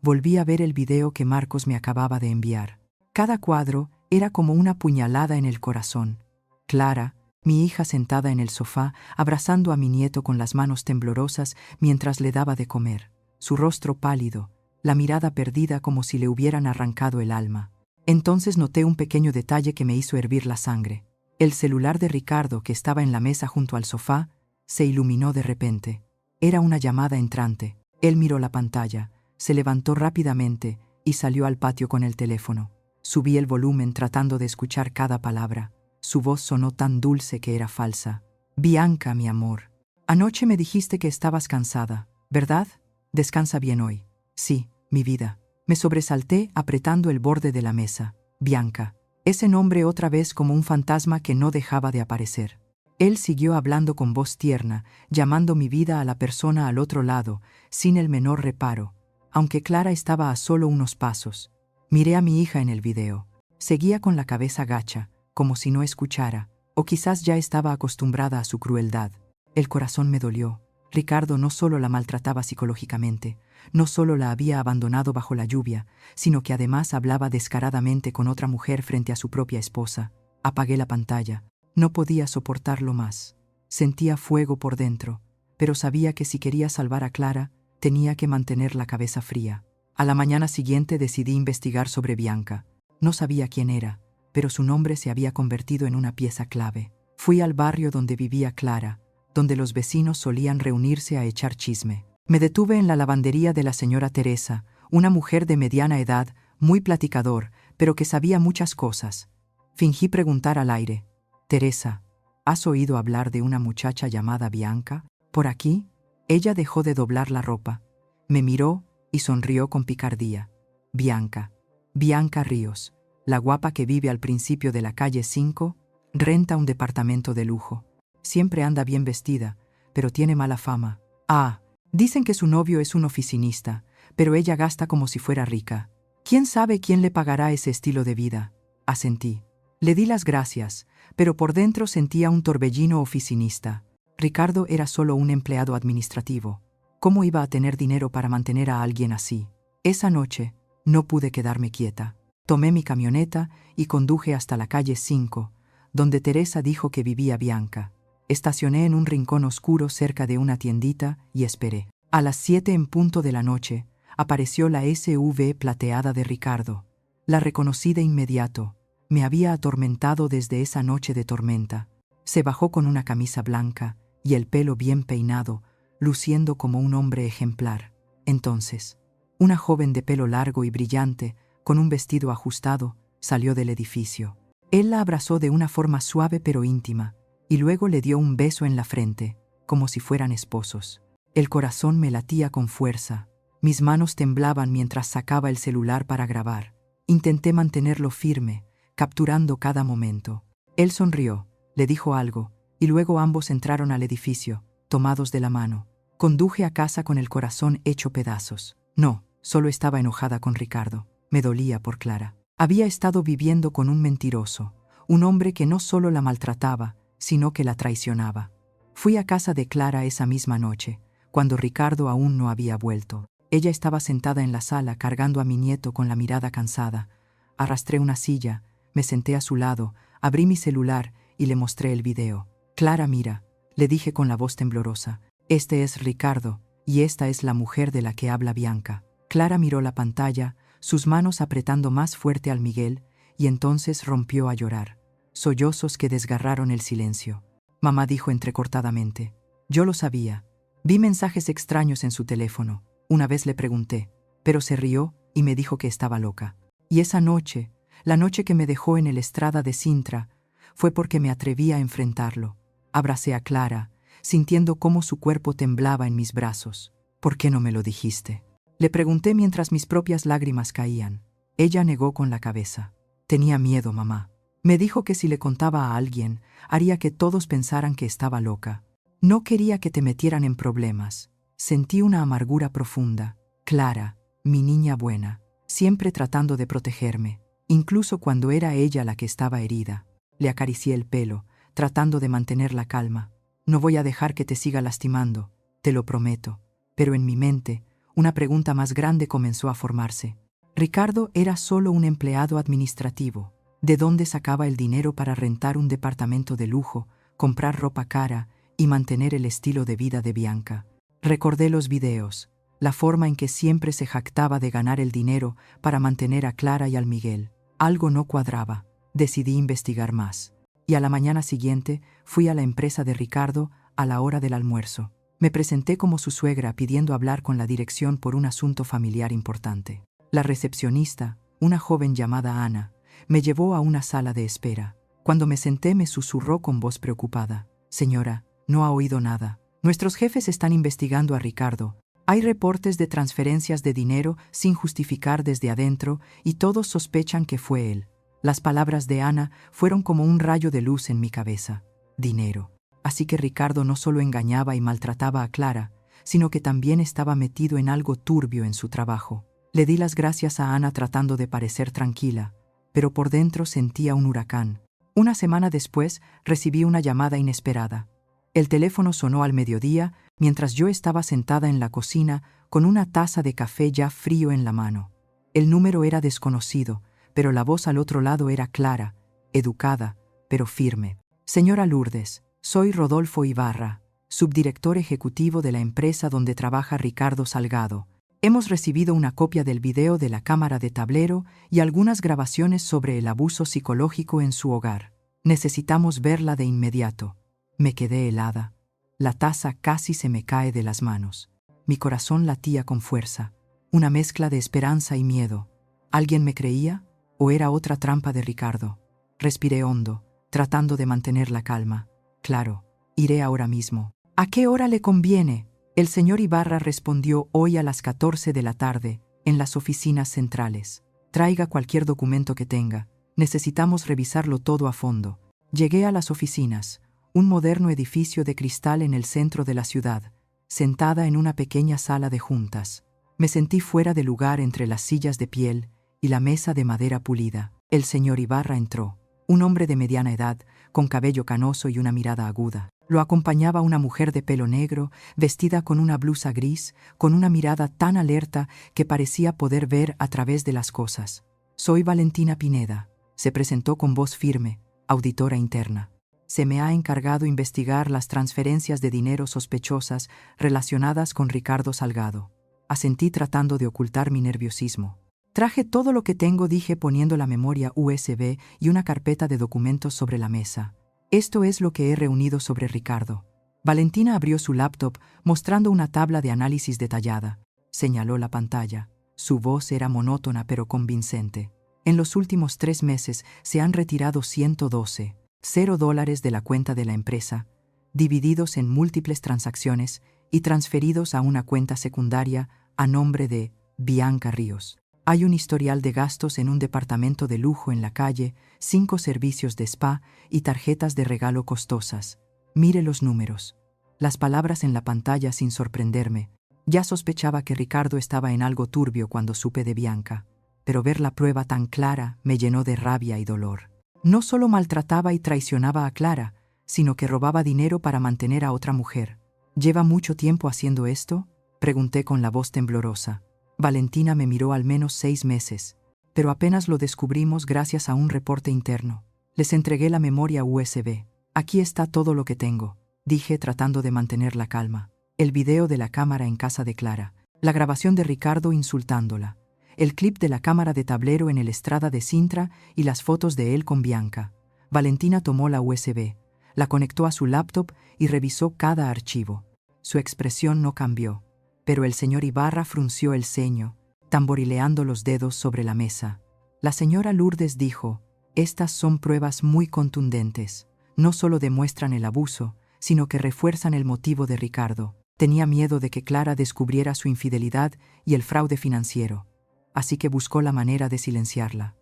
Volví a ver el video que Marcos me acababa de enviar. Cada cuadro era como una puñalada en el corazón. Clara, mi hija sentada en el sofá, abrazando a mi nieto con las manos temblorosas mientras le daba de comer, su rostro pálido, la mirada perdida como si le hubieran arrancado el alma. Entonces noté un pequeño detalle que me hizo hervir la sangre. El celular de Ricardo, que estaba en la mesa junto al sofá, se iluminó de repente. Era una llamada entrante. Él miró la pantalla, se levantó rápidamente y salió al patio con el teléfono. Subí el volumen tratando de escuchar cada palabra. Su voz sonó tan dulce que era falsa. Bianca, mi amor. Anoche me dijiste que estabas cansada, ¿verdad? Descansa bien hoy. Sí, mi vida. Me sobresalté apretando el borde de la mesa. Bianca. Ese nombre otra vez como un fantasma que no dejaba de aparecer. Él siguió hablando con voz tierna, llamando mi vida a la persona al otro lado, sin el menor reparo, aunque Clara estaba a solo unos pasos. Miré a mi hija en el video. Seguía con la cabeza gacha, como si no escuchara, o quizás ya estaba acostumbrada a su crueldad. El corazón me dolió. Ricardo no solo la maltrataba psicológicamente, no solo la había abandonado bajo la lluvia, sino que además hablaba descaradamente con otra mujer frente a su propia esposa. Apagué la pantalla. No podía soportarlo más. Sentía fuego por dentro, pero sabía que si quería salvar a Clara, tenía que mantener la cabeza fría. A la mañana siguiente decidí investigar sobre Bianca. No sabía quién era, pero su nombre se había convertido en una pieza clave. Fui al barrio donde vivía Clara, donde los vecinos solían reunirse a echar chisme. Me detuve en la lavandería de la señora Teresa, una mujer de mediana edad, muy platicador, pero que sabía muchas cosas. Fingí preguntar al aire. Teresa, ¿has oído hablar de una muchacha llamada Bianca? ¿Por aquí? Ella dejó de doblar la ropa. Me miró y sonrió con picardía. Bianca. Bianca Ríos, la guapa que vive al principio de la calle 5, renta un departamento de lujo. Siempre anda bien vestida, pero tiene mala fama. Ah, dicen que su novio es un oficinista, pero ella gasta como si fuera rica. ¿Quién sabe quién le pagará ese estilo de vida? Asentí. Le di las gracias, pero por dentro sentía un torbellino oficinista. Ricardo era solo un empleado administrativo. ¿Cómo iba a tener dinero para mantener a alguien así? Esa noche, no pude quedarme quieta. Tomé mi camioneta y conduje hasta la calle 5, donde Teresa dijo que vivía Bianca. Estacioné en un rincón oscuro cerca de una tiendita y esperé. A las 7 en punto de la noche, apareció la SUV plateada de Ricardo. La reconocí de inmediato. Me había atormentado desde esa noche de tormenta. Se bajó con una camisa blanca y el pelo bien peinado, luciendo como un hombre ejemplar. Entonces, una joven de pelo largo y brillante, con un vestido ajustado, salió del edificio. Él la abrazó de una forma suave pero íntima, y luego le dio un beso en la frente, como si fueran esposos. El corazón me latía con fuerza. Mis manos temblaban mientras sacaba el celular para grabar. Intenté mantenerlo firme, capturando cada momento. Él sonrió, le dijo algo, y luego ambos entraron al edificio, tomados de la mano. Conduje a casa con el corazón hecho pedazos. No, solo estaba enojada con Ricardo. Me dolía por Clara. Había estado viviendo con un mentiroso, un hombre que no solo la maltrataba, sino que la traicionaba. Fui a casa de Clara esa misma noche, cuando Ricardo aún no había vuelto. Ella estaba sentada en la sala cargando a mi nieto con la mirada cansada. Arrastré una silla, me senté a su lado, abrí mi celular y le mostré el video. Clara, mira, le dije con la voz temblorosa. Este es Ricardo, y esta es la mujer de la que habla Bianca. Clara miró la pantalla, sus manos apretando más fuerte al Miguel, y entonces rompió a llorar. Sollozos que desgarraron el silencio. Mamá dijo entrecortadamente. Yo lo sabía. Vi mensajes extraños en su teléfono. Una vez le pregunté, pero se rió y me dijo que estaba loca. Y esa noche, la noche que me dejó en el estrada de Sintra, fue porque me atreví a enfrentarlo. Abracé a Clara, sintiendo cómo su cuerpo temblaba en mis brazos. ¿Por qué no me lo dijiste? Le pregunté mientras mis propias lágrimas caían. Ella negó con la cabeza. Tenía miedo, mamá. Me dijo que si le contaba a alguien, haría que todos pensaran que estaba loca. No quería que te metieran en problemas. Sentí una amargura profunda. Clara, mi niña buena, siempre tratando de protegerme, incluso cuando era ella la que estaba herida. Le acaricié el pelo, tratando de mantener la calma. No voy a dejar que te siga lastimando, te lo prometo. Pero en mi mente, una pregunta más grande comenzó a formarse. Ricardo era solo un empleado administrativo. ¿De dónde sacaba el dinero para rentar un departamento de lujo, comprar ropa cara y mantener el estilo de vida de Bianca? Recordé los videos, la forma en que siempre se jactaba de ganar el dinero para mantener a Clara y al Miguel. Algo no cuadraba. Decidí investigar más. Y a la mañana siguiente fui a la empresa de Ricardo a la hora del almuerzo. Me presenté como su suegra pidiendo hablar con la dirección por un asunto familiar importante. La recepcionista, una joven llamada Ana, me llevó a una sala de espera. Cuando me senté me susurró con voz preocupada. Señora, no ha oído nada. Nuestros jefes están investigando a Ricardo. Hay reportes de transferencias de dinero sin justificar desde adentro y todos sospechan que fue él. Las palabras de Ana fueron como un rayo de luz en mi cabeza. Dinero. Así que Ricardo no solo engañaba y maltrataba a Clara, sino que también estaba metido en algo turbio en su trabajo. Le di las gracias a Ana tratando de parecer tranquila, pero por dentro sentía un huracán. Una semana después recibí una llamada inesperada. El teléfono sonó al mediodía mientras yo estaba sentada en la cocina con una taza de café ya frío en la mano. El número era desconocido, pero la voz al otro lado era clara, educada, pero firme. Señora Lourdes, soy Rodolfo Ibarra, subdirector ejecutivo de la empresa donde trabaja Ricardo Salgado. Hemos recibido una copia del video de la cámara de tablero y algunas grabaciones sobre el abuso psicológico en su hogar. Necesitamos verla de inmediato. Me quedé helada. La taza casi se me cae de las manos. Mi corazón latía con fuerza, una mezcla de esperanza y miedo. ¿Alguien me creía o era otra trampa de Ricardo? Respiré hondo, tratando de mantener la calma. Claro, iré ahora mismo. ¿A qué hora le conviene? El señor Ibarra respondió hoy a las 14 de la tarde, en las oficinas centrales. Traiga cualquier documento que tenga. Necesitamos revisarlo todo a fondo. Llegué a las oficinas, un moderno edificio de cristal en el centro de la ciudad, sentada en una pequeña sala de juntas. Me sentí fuera de lugar entre las sillas de piel y la mesa de madera pulida. El señor Ibarra entró, un hombre de mediana edad, con cabello canoso y una mirada aguda. Lo acompañaba una mujer de pelo negro, vestida con una blusa gris, con una mirada tan alerta que parecía poder ver a través de las cosas. «Soy Valentina Pineda», se presentó con voz firme, auditora interna. «Se me ha encargado investigar las transferencias de dinero sospechosas relacionadas con Ricardo Salgado». Asentí tratando de ocultar mi nerviosismo. «Traje todo lo que tengo», dije poniendo la memoria USB y una carpeta de documentos sobre la mesa. «Esto es lo que he reunido sobre Ricardo». Valentina abrió su laptop mostrando una tabla de análisis detallada. Señaló la pantalla. Su voz era monótona pero convincente. «En los últimos 3 meses se han retirado $112,000 de la cuenta de la empresa, divididos en múltiples transacciones y transferidos a una cuenta secundaria a nombre de Bianca Ríos. Hay un historial de gastos en un departamento de lujo en la calle, 5 servicios de spa y tarjetas de regalo costosas. Mire los números». Las palabras en la pantalla sin sorprenderme. Ya sospechaba que Ricardo estaba en algo turbio cuando supe de Bianca, pero ver la prueba tan clara me llenó de rabia y dolor. No solo maltrataba y traicionaba a Clara, sino que robaba dinero para mantener a otra mujer. «¿Lleva mucho tiempo haciendo esto?», pregunté con la voz temblorosa. Valentina me miró. «Al menos 6 meses, pero apenas lo descubrimos gracias a un reporte interno». Les entregué la memoria USB. «Aquí está todo lo que tengo», dije tratando de mantener la calma. El video de la cámara en casa de Clara, la grabación de Ricardo insultándola, el clip de la cámara de tablero en el Estrada de Sintra y las fotos de él con Bianca. Valentina tomó la USB, la conectó a su laptop y revisó cada archivo. Su expresión no cambió, pero el señor Ibarra frunció el ceño, tamborileando los dedos sobre la mesa. La señora Lourdes dijo: «Estas son pruebas muy contundentes. No solo demuestran el abuso, sino que refuerzan el motivo de Ricardo. Tenía miedo de que Clara descubriera su infidelidad y el fraude financiero, así que buscó la manera de silenciarla».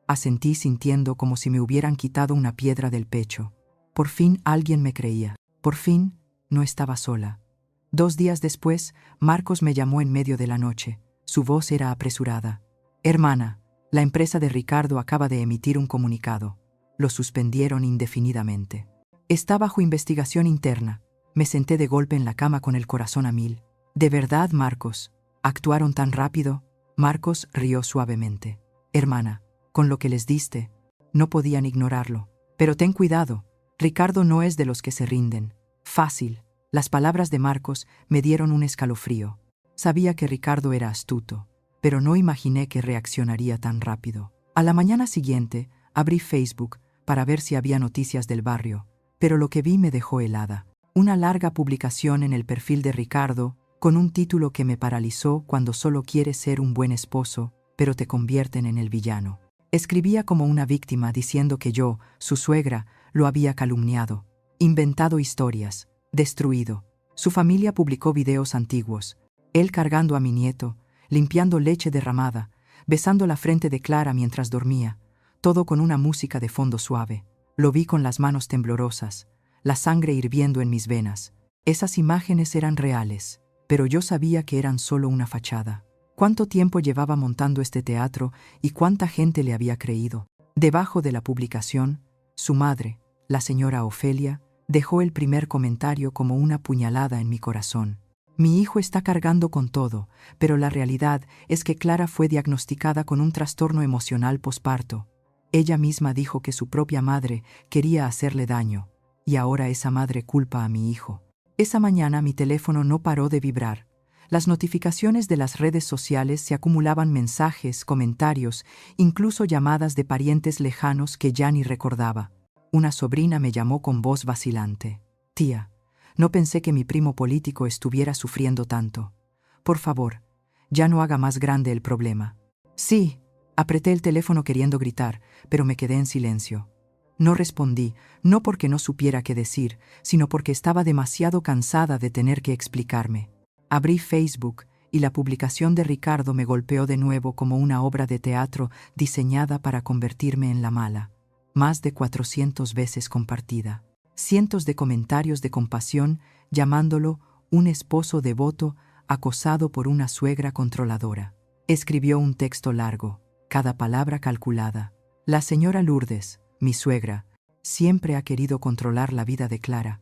Asentí sintiendo como si me hubieran quitado una piedra del pecho. Por fin alguien me creía. Por fin no estaba sola. 2 días después, Marcos me llamó en medio de la noche. Su voz era apresurada. «Hermana, la empresa de Ricardo acaba de emitir un comunicado. Lo suspendieron indefinidamente. Está bajo investigación interna». Me senté de golpe en la cama con el corazón a 1000. «¿De verdad, Marcos? ¿Actuaron tan rápido?». Marcos rió suavemente. «Hermana, con lo que les diste, no podían ignorarlo. Pero ten cuidado, Ricardo no es de los que se rinden. Fácil». Las palabras de Marcos me dieron un escalofrío. Sabía que Ricardo era astuto, pero no imaginé que reaccionaría tan rápido. A la mañana siguiente, abrí Facebook para ver si había noticias del barrio, pero lo que vi me dejó helada. Una larga publicación en el perfil de Ricardo, con un título que me paralizó: «Cuando solo quieres ser un buen esposo, pero te convierten en el villano». Escribía como una víctima diciendo que yo, su suegra, lo había calumniado, inventado historias, destruido. Su familia publicó videos antiguos. Él cargando a mi nieto, limpiando leche derramada, besando la frente de Clara mientras dormía, todo con una música de fondo suave. Lo vi con las manos temblorosas, la sangre hirviendo en mis venas. Esas imágenes eran reales, pero yo sabía que eran solo una fachada. ¿Cuánto tiempo llevaba montando este teatro y cuánta gente le había creído? Debajo de la publicación, su madre, la señora Ofelia, dejó el primer comentario como una puñalada en mi corazón. «Mi hijo está cargando con todo, pero la realidad es que Clara fue diagnosticada con un trastorno emocional posparto. Ella misma dijo que su propia madre quería hacerle daño, y ahora esa madre culpa a mi hijo». Esa mañana mi teléfono no paró de vibrar. Las notificaciones de las redes sociales se acumulaban: mensajes, comentarios, incluso llamadas de parientes lejanos que ya ni recordaba. Una sobrina me llamó con voz vacilante. «Tía, no pensé que mi primo político estuviera sufriendo tanto. Por favor, ya no haga más grande el problema». «Sí». Apreté el teléfono queriendo gritar, pero me quedé en silencio. No respondí, no porque no supiera qué decir, sino porque estaba demasiado cansada de tener que explicarme. Abrí Facebook y la publicación de Ricardo me golpeó de nuevo como una obra de teatro diseñada para convertirme en la mala. Más de 400 veces compartida. Cientos de comentarios de compasión llamándolo un esposo devoto acosado por una suegra controladora. Escribió un texto largo, cada palabra calculada. La señora Lourdes, mi suegra, siempre ha querido controlar la vida de Clara.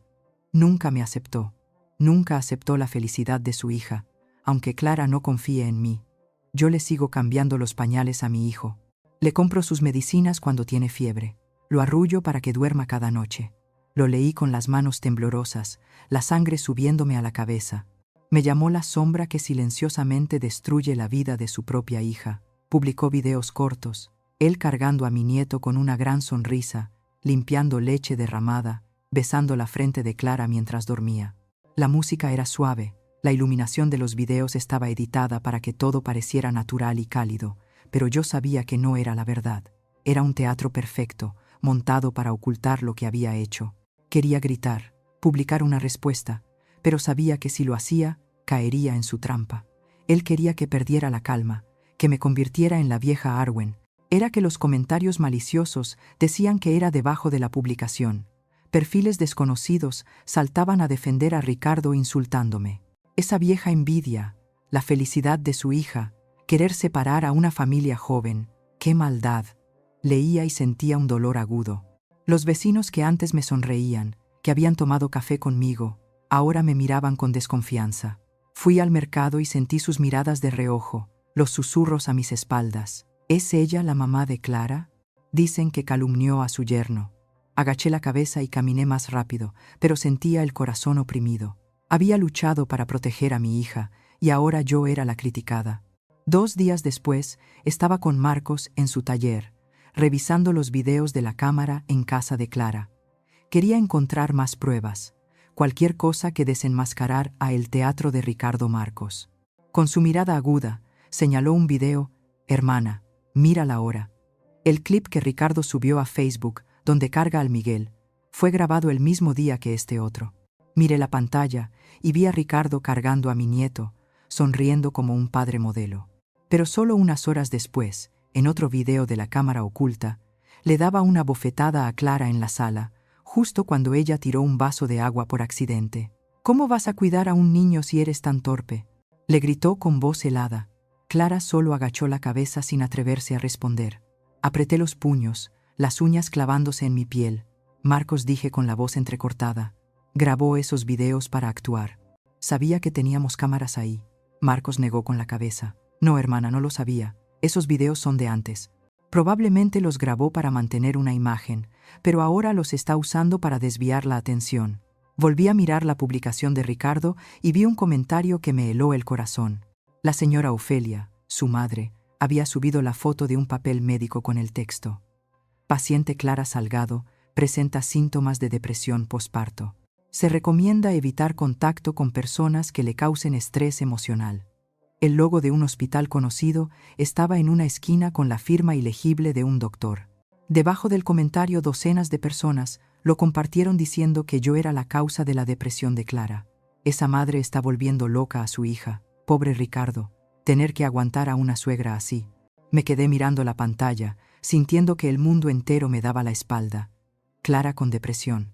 Nunca me aceptó. Nunca aceptó la felicidad de su hija, aunque Clara no confíe en mí. Yo le sigo cambiando los pañales a mi hijo. Le compro sus medicinas cuando tiene fiebre. Lo arrullo para que duerma cada noche. Lo leí con las manos temblorosas, la sangre subiéndome a la cabeza. Me llamó la sombra que silenciosamente destruye la vida de su propia hija. Publicó videos cortos, él cargando a mi nieto con una gran sonrisa, limpiando leche derramada, besando la frente de Clara mientras dormía. La música era suave, la iluminación de los videos estaba editada para que todo pareciera natural y cálido, pero yo sabía que no era la verdad. Era un teatro perfecto, montado para ocultar lo que había hecho. Quería gritar, publicar una respuesta, pero sabía que si lo hacía, caería en su trampa. Él quería que perdiera la calma, que me convirtiera en la vieja Arwen. Era que los comentarios maliciosos decían que era debajo de la publicación. Perfiles desconocidos saltaban a defender a Ricardo insultándome. Esa vieja envidia, la felicidad de su hija, querer separar a una familia joven. ¡Qué maldad! Leía y sentía un dolor agudo. Los vecinos que antes me sonreían, que habían tomado café conmigo, ahora me miraban con desconfianza. Fui al mercado y sentí sus miradas de reojo, los susurros a mis espaldas. ¿Es ella la mamá de Clara? Dicen que calumnió a su yerno. Agaché la cabeza y caminé más rápido, pero sentía el corazón oprimido. Había luchado para proteger a mi hija, y ahora yo era la criticada. 2 días después, estaba con Marcos en su taller, revisando los videos de la cámara en casa de Clara. Quería encontrar más pruebas, cualquier cosa que desenmascarar a el teatro de Ricardo Marcos. Con su mirada aguda, señaló un video. Hermana, mírala ahora. El clip que Ricardo subió a Facebook, donde carga al Miguel, fue grabado el mismo día que este otro. Miré la pantalla y vi a Ricardo cargando a mi nieto, sonriendo como un padre modelo. Pero solo unas horas después, en otro video de la cámara oculta, le daba una bofetada a Clara en la sala, justo cuando ella tiró un vaso de agua por accidente. ¿Cómo vas a cuidar a un niño si eres tan torpe?, le gritó con voz helada. Clara solo agachó la cabeza sin atreverse a responder. Apreté los puños, las uñas clavándose en mi piel. Marcos, dije con la voz entrecortada. Grabó esos videos para actuar. Sabía que teníamos cámaras ahí. Marcos negó con la cabeza. No, hermana, no lo sabía. Esos videos son de antes. Probablemente los grabó para mantener una imagen, pero ahora los está usando para desviar la atención. Volví a mirar la publicación de Ricardo y vi un comentario que me heló el corazón. La señora Ofelia, su madre, había subido la foto de un papel médico con el texto: paciente Clara Salgado presenta síntomas de depresión posparto. Se recomienda evitar contacto con personas que le causen estrés emocional. El logo de un hospital conocido estaba en una esquina con la firma ilegible de un doctor. Debajo del comentario, docenas de personas lo compartieron diciendo que yo era la causa de la depresión de Clara. Esa madre está volviendo loca a su hija. Pobre Ricardo, tener que aguantar a una suegra así. Me quedé mirando la pantalla, sintiendo que el mundo entero me daba la espalda. Clara con depresión.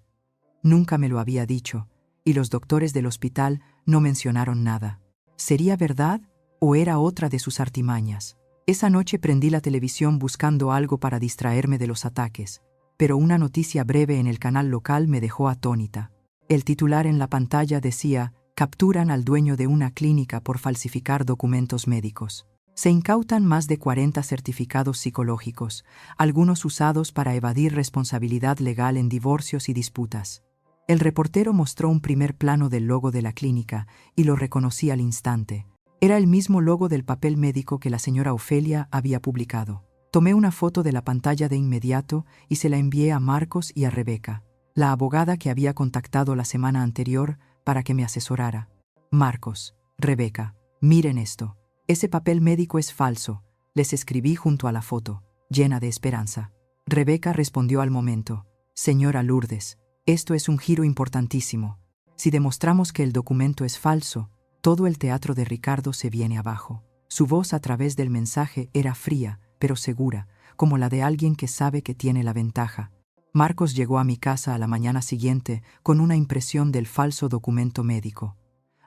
Nunca me lo había dicho, y los doctores del hospital no mencionaron nada. ¿Sería verdad o era otra de sus artimañas? Esa noche prendí la televisión buscando algo para distraerme de los ataques, pero una noticia breve en el canal local me dejó atónita. El titular en la pantalla decía: capturan al dueño de una clínica por falsificar documentos médicos. Se incautan más de 40 certificados psicológicos, algunos usados para evadir responsabilidad legal en divorcios y disputas. El reportero mostró un primer plano del logo de la clínica y lo reconocí al instante. Era el mismo logo del papel médico que la señora Ofelia había publicado. Tomé una foto de la pantalla de inmediato y se la envié a Marcos y a Rebeca, la abogada que había contactado la semana anterior para que me asesorara. Marcos, Rebeca, miren esto. Ese papel médico es falso, les escribí junto a la foto, llena de esperanza. Rebeca respondió al momento: señora Lourdes, esto es un giro importantísimo. Si demostramos que el documento es falso, todo el teatro de Ricardo se viene abajo. Su voz a través del mensaje era fría, pero segura, como la de alguien que sabe que tiene la ventaja. Marcos llegó a mi casa a la mañana siguiente con una impresión del falso documento médico.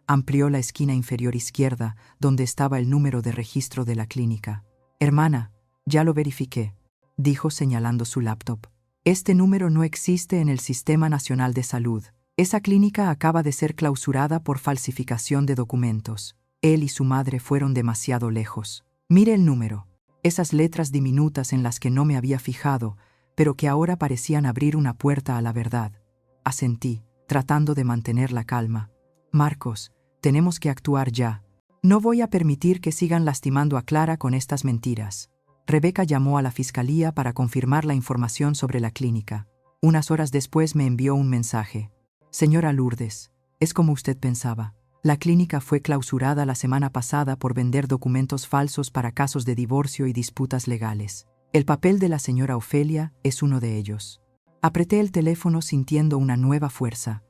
Amplió la esquina inferior izquierda, donde estaba el número de registro de la clínica. Hermana, ya lo verifiqué, dijo señalando su laptop. Este número no existe en el Sistema Nacional de Salud. Esa clínica acaba de ser clausurada por falsificación de documentos. Él y su madre fueron demasiado lejos. Mire el número. Esas letras diminutas en las que no me había fijado, pero que ahora parecían abrir una puerta a la verdad. Asentí, tratando de mantener la calma. Marcos, tenemos que actuar ya. No voy a permitir que sigan lastimando a Clara con estas mentiras. Rebeca llamó a la fiscalía para confirmar la información sobre la clínica. Unas horas después me envió un mensaje. Señora Lourdes, es como usted pensaba. La clínica fue clausurada la semana pasada por vender documentos falsos para casos de divorcio y disputas legales. El papel de la señora Ofelia es uno de ellos. Apreté el teléfono sintiendo una nueva fuerza.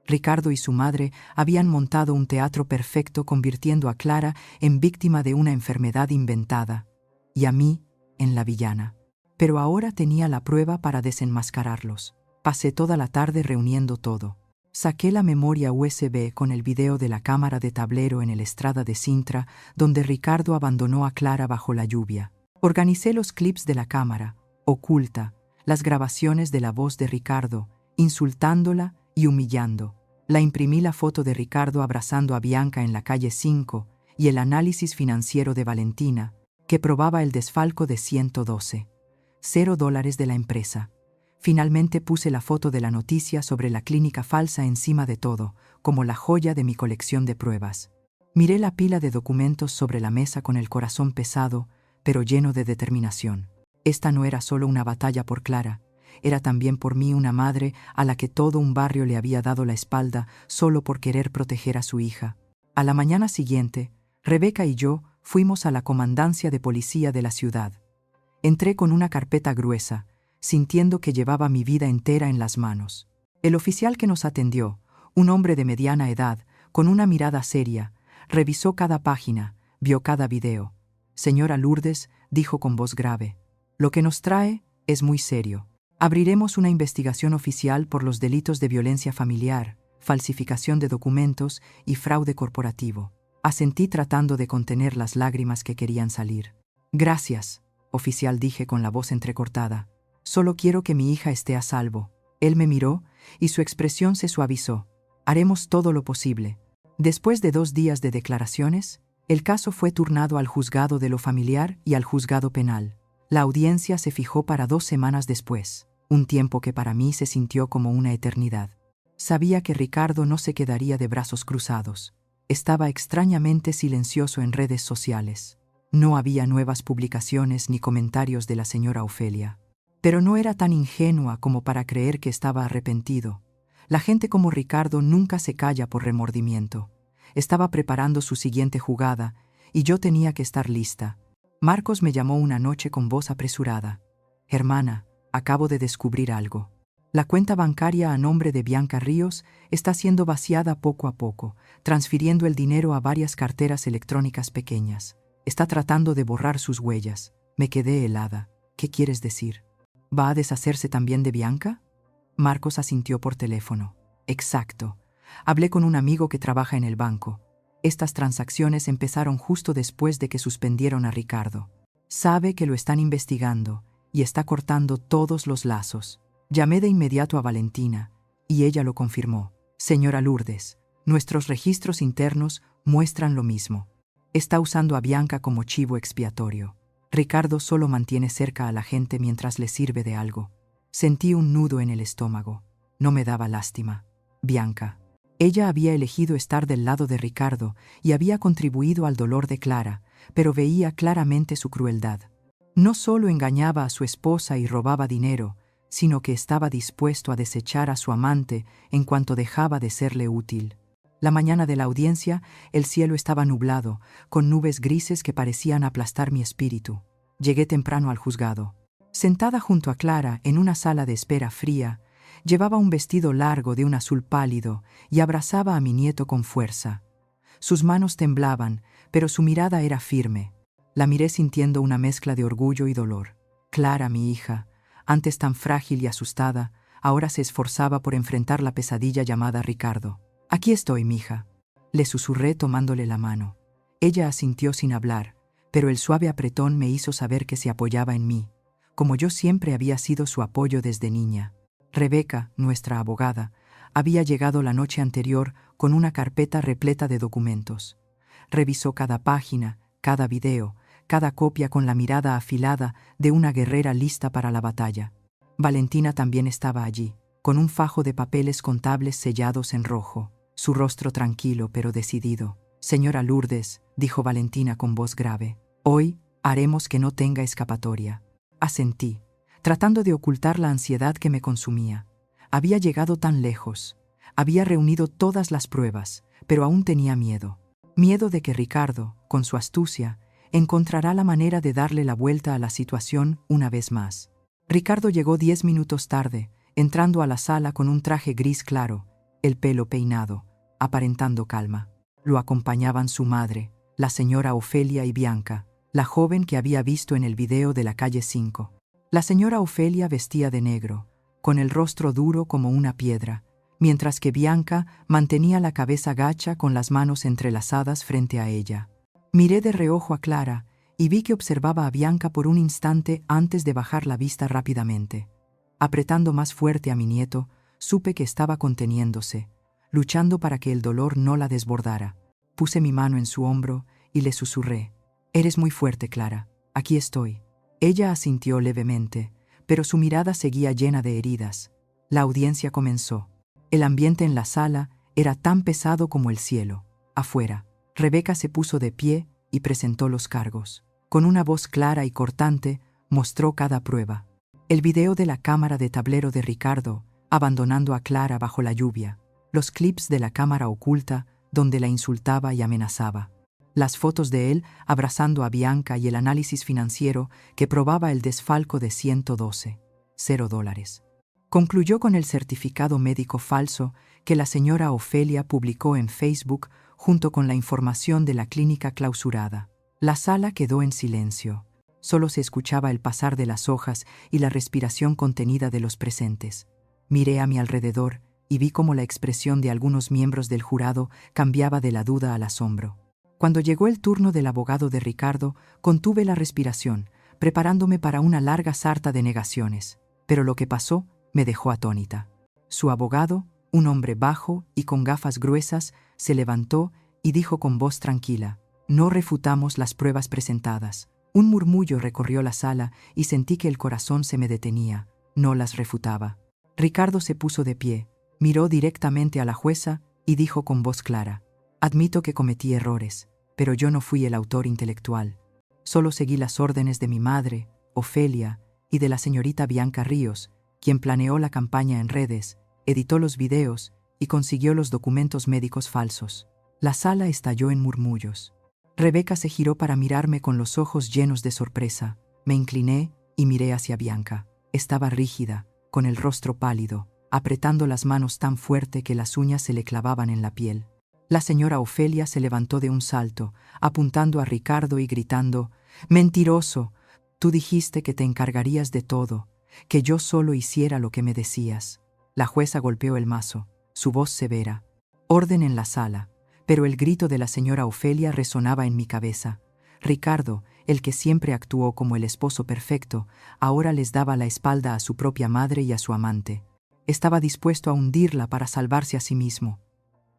Ricardo y su madre habían montado un teatro perfecto convirtiendo a Clara en víctima de una enfermedad inventada, y a mí en la villana. Pero ahora tenía la prueba para desenmascararlos. Pasé toda la tarde reuniendo todo. Saqué la memoria USB con el video de la cámara de tablero en el Estrada de Sintra, donde Ricardo abandonó a Clara bajo la lluvia. Organicé los clips de la cámara, oculta, las grabaciones de la voz de Ricardo, insultándola y humillando. La imprimí la foto de Ricardo abrazando a Bianca en la calle 5 y el análisis financiero de Valentina, que probaba el desfalco de $112,000 de la empresa. Finalmente puse la foto de la noticia sobre la clínica falsa encima de todo, como la joya de mi colección de pruebas. Miré la pila de documentos sobre la mesa con el corazón pesado, pero lleno de determinación. Esta no era solo una batalla por Clara, era también por mí una madre a la que todo un barrio le había dado la espalda solo por querer proteger a su hija. A la mañana siguiente, Rebeca y yo fuimos a la comandancia de policía de la ciudad. Entré con una carpeta gruesa, sintiendo que llevaba mi vida entera en las manos. El oficial que nos atendió, un hombre de mediana edad, con una mirada seria, revisó cada página, vio cada video. Señora Lourdes, dijo con voz grave, lo que nos trae es muy serio. Abriremos una investigación oficial por los delitos de violencia familiar, falsificación de documentos y fraude corporativo. Asentí tratando de contener las lágrimas que querían salir. Gracias, oficial, dije con la voz entrecortada. Solo quiero que mi hija esté a salvo. Él me miró y su expresión se suavizó. Haremos todo lo posible. Después de 2 días de declaraciones, el caso fue turnado al juzgado de lo familiar y al juzgado penal. La audiencia se fijó para 2 semanas después, un tiempo que para mí se sintió como una eternidad. Sabía que Ricardo no se quedaría de brazos cruzados. Estaba extrañamente silencioso en redes sociales. No había nuevas publicaciones ni comentarios de la señora Ofelia. Pero no era tan ingenua como para creer que estaba arrepentido. La gente como Ricardo nunca se calla por remordimiento. Estaba preparando su siguiente jugada y yo tenía que estar lista. Marcos me llamó una noche con voz apresurada. Hermana, acabo de descubrir algo. La cuenta bancaria a nombre de Bianca Ríos está siendo vaciada poco a poco, transfiriendo el dinero a varias carteras electrónicas pequeñas. Está tratando de borrar sus huellas. Me quedé helada. ¿Qué quieres decir? ¿Va a deshacerse también de Bianca? Marcos asintió por teléfono. Exacto. Hablé con un amigo que trabaja en el banco. Estas transacciones empezaron justo después de que suspendieron a Ricardo. Sabe que lo están investigando y está cortando todos los lazos. Llamé de inmediato a Valentina y ella lo confirmó. Señora Lourdes, nuestros registros internos muestran lo mismo. Está usando a Bianca como chivo expiatorio. Ricardo solo mantiene cerca a la gente mientras le sirve de algo. Sentí un nudo en el estómago. No me daba lástima. Bianca. Ella había elegido estar del lado de Ricardo y había contribuido al dolor de Clara, pero veía claramente su crueldad. No solo engañaba a su esposa y robaba dinero, sino que estaba dispuesto a desechar a su amante en cuanto dejaba de serle útil. La mañana de la audiencia, el cielo estaba nublado, con nubes grises que parecían aplastar mi espíritu. Llegué temprano al juzgado. Sentada junto a Clara en una sala de espera fría, llevaba un vestido largo de un azul pálido y abrazaba a mi nieto con fuerza. Sus manos temblaban, pero su mirada era firme. La miré sintiendo una mezcla de orgullo y dolor. Clara, mi hija, antes tan frágil y asustada, ahora se esforzaba por enfrentar la pesadilla llamada Ricardo. Aquí estoy, mija, le susurré tomándole la mano. Ella asintió sin hablar, pero el suave apretón me hizo saber que se apoyaba en mí, como yo siempre había sido su apoyo desde niña. Rebeca, nuestra abogada, había llegado la noche anterior con una carpeta repleta de documentos. Revisó cada página, cada video, cada copia con la mirada afilada de una guerrera lista para la batalla. Valentina también estaba allí, con un fajo de papeles contables sellados en rojo, su rostro tranquilo pero decidido. «Señora Lourdes», dijo Valentina con voz grave, «hoy haremos que no tenga escapatoria». Asentí, tratando de ocultar la ansiedad que me consumía. Había llegado tan lejos, había reunido todas las pruebas, pero aún tenía miedo. Miedo de que Ricardo, con su astucia, encontrará la manera de darle la vuelta a la situación una vez más. Ricardo llegó 10 minutos tarde, entrando a la sala con un traje gris claro, el pelo peinado, aparentando calma. Lo acompañaban su madre, la señora Ofelia y Bianca, la joven que había visto en el video de la calle 5. La señora Ofelia vestía de negro, con el rostro duro como una piedra, mientras que Bianca mantenía la cabeza gacha con las manos entrelazadas frente a ella. Miré de reojo a Clara y vi que observaba a Bianca por un instante antes de bajar la vista rápidamente. Apretando más fuerte a mi nieto, supe que estaba conteniéndose, luchando para que el dolor no la desbordara. Puse mi mano en su hombro y le susurré: «Eres muy fuerte, Clara. Aquí estoy». Ella asintió levemente, pero su mirada seguía llena de heridas. La audiencia comenzó. El ambiente en la sala era tan pesado como el cielo. Afuera, Rebeca se puso de pie y presentó los cargos. Con una voz clara y cortante, mostró cada prueba. El video de la cámara de tablero de Ricardo, abandonando a Clara bajo la lluvia. Los clips de la cámara oculta, donde la insultaba y amenazaba. Las fotos de él abrazando a Bianca y el análisis financiero que probaba el desfalco de $112,000. Concluyó con el certificado médico falso que la señora Ofelia publicó en Facebook junto con la información de la clínica clausurada. La sala quedó en silencio. Solo se escuchaba el pasar de las hojas y la respiración contenida de los presentes. Miré a mi alrededor y vi cómo la expresión de algunos miembros del jurado cambiaba de la duda al asombro. Cuando llegó el turno del abogado de Ricardo, contuve la respiración, preparándome para una larga sarta de negaciones. Pero lo que pasó me dejó atónita. Su abogado, un hombre bajo y con gafas gruesas, se levantó y dijo con voz tranquila: «No refutamos las pruebas presentadas». Un murmullo recorrió la sala y sentí que el corazón se me detenía. No las refutaba. Ricardo se puso de pie, miró directamente a la jueza y dijo con voz clara: «Admito que cometí errores, pero yo no fui el autor intelectual. Solo seguí las órdenes de mi madre, Ofelia, y de la señorita Bianca Ríos, quien planeó la campaña en redes, editó los videos y consiguió los documentos médicos falsos». La sala estalló en murmullos. Rebeca se giró para mirarme con los ojos llenos de sorpresa. Me incliné y miré hacia Bianca. Estaba rígida, con el rostro pálido, apretando las manos tan fuerte que las uñas se le clavaban en la piel. La señora Ofelia se levantó de un salto, apuntando a Ricardo y gritando: «¡Mentiroso! Tú dijiste que te encargarías de todo, que yo solo hiciera lo que me decías». La jueza golpeó el mazo, su voz severa. Orden en la sala, pero el grito de la señora Ofelia resonaba en mi cabeza. Ricardo, el que siempre actuó como el esposo perfecto, ahora les daba la espalda a su propia madre y a su amante. Estaba dispuesto a hundirla para salvarse a sí mismo.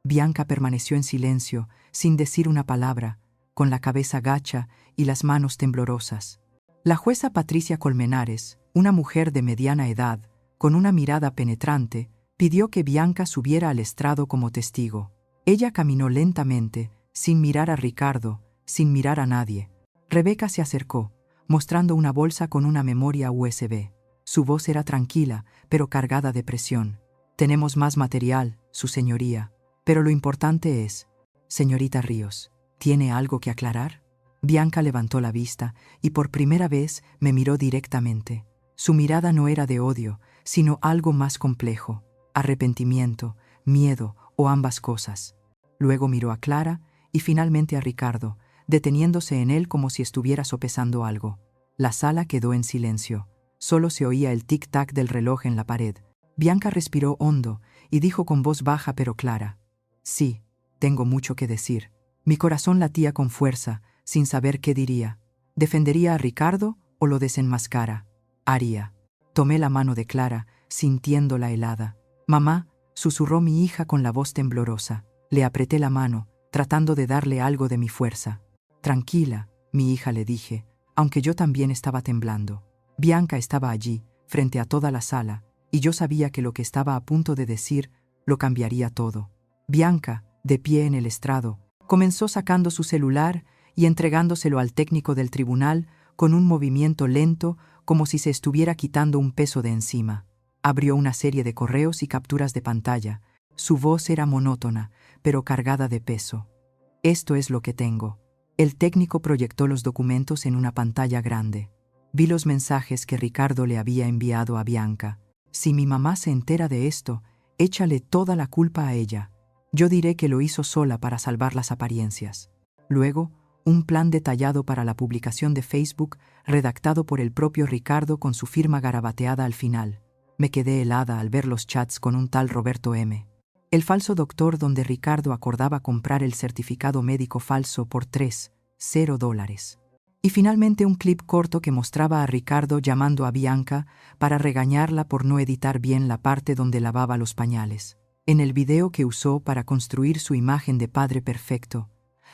Bianca permaneció en silencio, sin decir una palabra, con la cabeza gacha y las manos temblorosas. La jueza Patricia Colmenares, una mujer de mediana edad, con una mirada penetrante, pidió que Bianca subiera al estrado como testigo. Ella caminó lentamente, sin mirar a Ricardo, sin mirar a nadie. Rebeca se acercó, mostrando una bolsa con una memoria USB. Su voz era tranquila, pero cargada de presión. «Tenemos más material, su señoría, pero lo importante es, señorita Ríos, ¿tiene algo que aclarar?». Bianca levantó la vista y por primera vez me miró directamente. Su mirada no era de odio, sino algo más complejo: arrepentimiento, miedo o ambas cosas. Luego miró a Clara y finalmente a Ricardo, deteniéndose en él como si estuviera sopesando algo. La sala quedó en silencio. Solo se oía el tic-tac del reloj en la pared. Bianca respiró hondo y dijo con voz baja pero clara: «Sí, tengo mucho que decir». Mi corazón latía con fuerza, sin saber qué diría. ¿Defendería a Ricardo o lo desenmascara? Haría. Tomé la mano de Clara, sintiéndola helada. «Mamá, susurró mi hija con la voz temblorosa. Le apreté la mano, tratando de darle algo de mi fuerza. Tranquila, mi hija, le dije, aunque yo también estaba temblando. Bianca estaba allí, frente a toda la sala, y yo sabía que lo que estaba a punto de decir lo cambiaría todo. Bianca, de pie en el estrado, comenzó sacando su celular y entregándoselo al técnico del tribunal con un movimiento lento, como si se estuviera quitando un peso de encima. Abrió una serie de correos y capturas de pantalla. Su voz era monótona, pero cargada de peso. Esto es lo que tengo. El técnico proyectó los documentos en una pantalla grande. Vi los mensajes que Ricardo le había enviado a Bianca. Si mi mamá se entera de esto, échale toda la culpa a ella. Yo diré que lo hizo sola para salvar las apariencias. Luego, un plan detallado para la publicación de Facebook, redactado por el propio Ricardo con su firma garabateada al final. Me quedé helada al ver los chats con un tal Roberto M. El falso doctor donde Ricardo acordaba comprar el certificado médico falso por $3,000. Y finalmente un clip corto que mostraba a Ricardo llamando a Bianca para regañarla por no editar bien la parte donde lavaba los pañales. En el video que usó para construir su imagen de padre perfecto,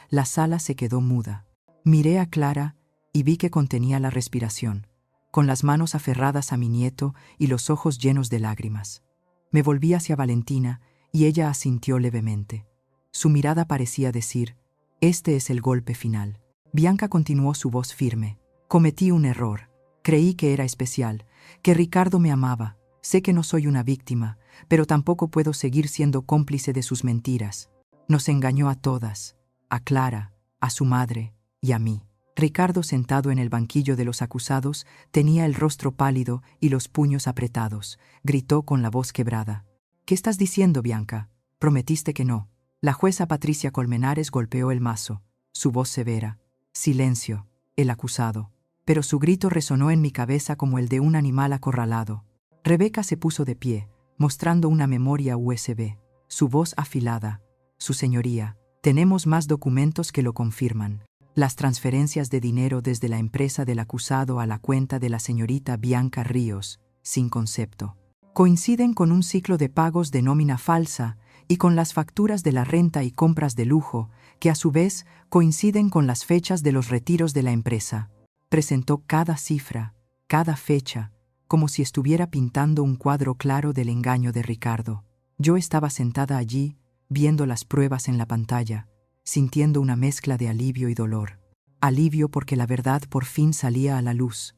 la sala se quedó muda. Miré a Clara y vi que contenía la respiración, con las manos aferradas a mi nieto y los ojos llenos de lágrimas. Me volví hacia Valentina y ella asintió levemente. Su mirada parecía decir, este es el golpe final. Bianca continuó su voz firme. Cometí un error. Creí que era especial, que Ricardo me amaba. Sé que no soy una víctima, pero tampoco puedo seguir siendo cómplice de sus mentiras. Nos engañó a todas, a Clara, a su madre y a mí. Ricardo, sentado en el banquillo de los acusados, tenía el rostro pálido y los puños apretados. Gritó con la voz quebrada. ¿Qué estás diciendo, Bianca? Prometiste que no. La jueza Patricia Colmenares golpeó el mazo, su voz severa. Silencio, el acusado. Pero su grito resonó en mi cabeza como el de un animal acorralado. Rebeca se puso de pie, mostrando una memoria USB. Su voz afilada. Su señoría, tenemos más documentos que lo confirman. Las transferencias de dinero desde la empresa del acusado a la cuenta de la señorita Bianca Ríos, sin concepto, coinciden con un ciclo de pagos de nómina falsa y con las facturas de la renta y compras de lujo, que a su vez coinciden con las fechas de los retiros de la empresa. Presentó cada cifra, cada fecha, como si estuviera pintando un cuadro claro del engaño de Ricardo. Yo estaba sentada allí, viendo las pruebas en la pantalla, sintiendo una mezcla de alivio y dolor. Alivio porque la verdad por fin salía a la luz,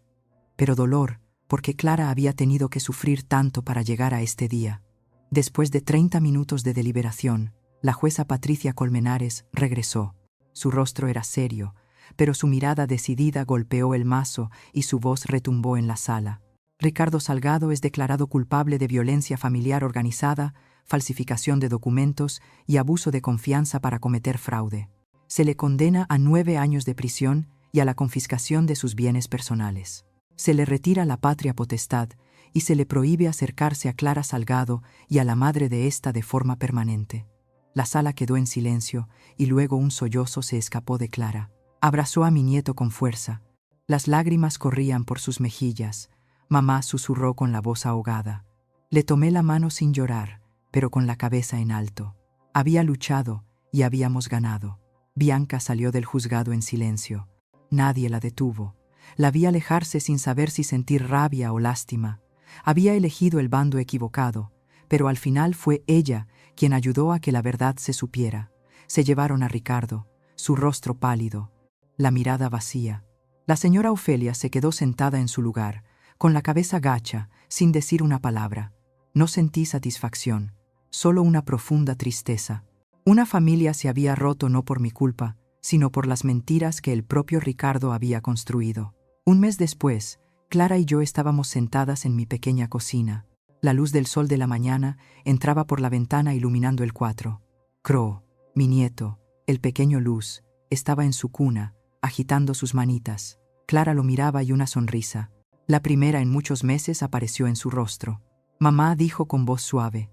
pero dolor porque Clara había tenido que sufrir tanto para llegar a este día. Después de 30 minutos de deliberación, la jueza Patricia Colmenares regresó. Su rostro era serio, pero su mirada decidida golpeó el mazo y su voz retumbó en la sala. Ricardo Salgado es declarado culpable de violencia familiar organizada, falsificación de documentos y abuso de confianza para cometer fraude. Se le condena a 9 años de prisión y a la confiscación de sus bienes personales. Se le retira la patria potestad y se le prohíbe acercarse a Clara Salgado y a la madre de ésta de forma permanente. La sala quedó en silencio y luego un sollozo se escapó de Clara. Abrazó a mi nieto con fuerza. Las lágrimas corrían por sus mejillas. Mamá susurró con la voz ahogada. Le tomé la mano sin llorar, pero con la cabeza en alto. Había luchado y habíamos ganado. Bianca salió del juzgado en silencio. Nadie la detuvo. La vi alejarse sin saber si sentir rabia o lástima. Había elegido el bando equivocado, pero al final fue ella quien ayudó a que la verdad se supiera. Se llevaron a Ricardo, su rostro pálido, la mirada vacía. La señora Ofelia se quedó sentada en su lugar, con la cabeza gacha, sin decir una palabra. No sentí satisfacción, solo una profunda tristeza. Una familia se había roto no por mi culpa, sino por las mentiras que el propio Ricardo había construido. Un mes después, Clara y yo estábamos sentadas en mi pequeña cocina. La luz del sol de la mañana entraba por la ventana iluminando el cuarto. Crow, mi nieto, el pequeño Luz, estaba en su cuna, agitando sus manitas. Clara lo miraba y una sonrisa, la primera en muchos meses, apareció en su rostro. Mamá dijo con voz suave,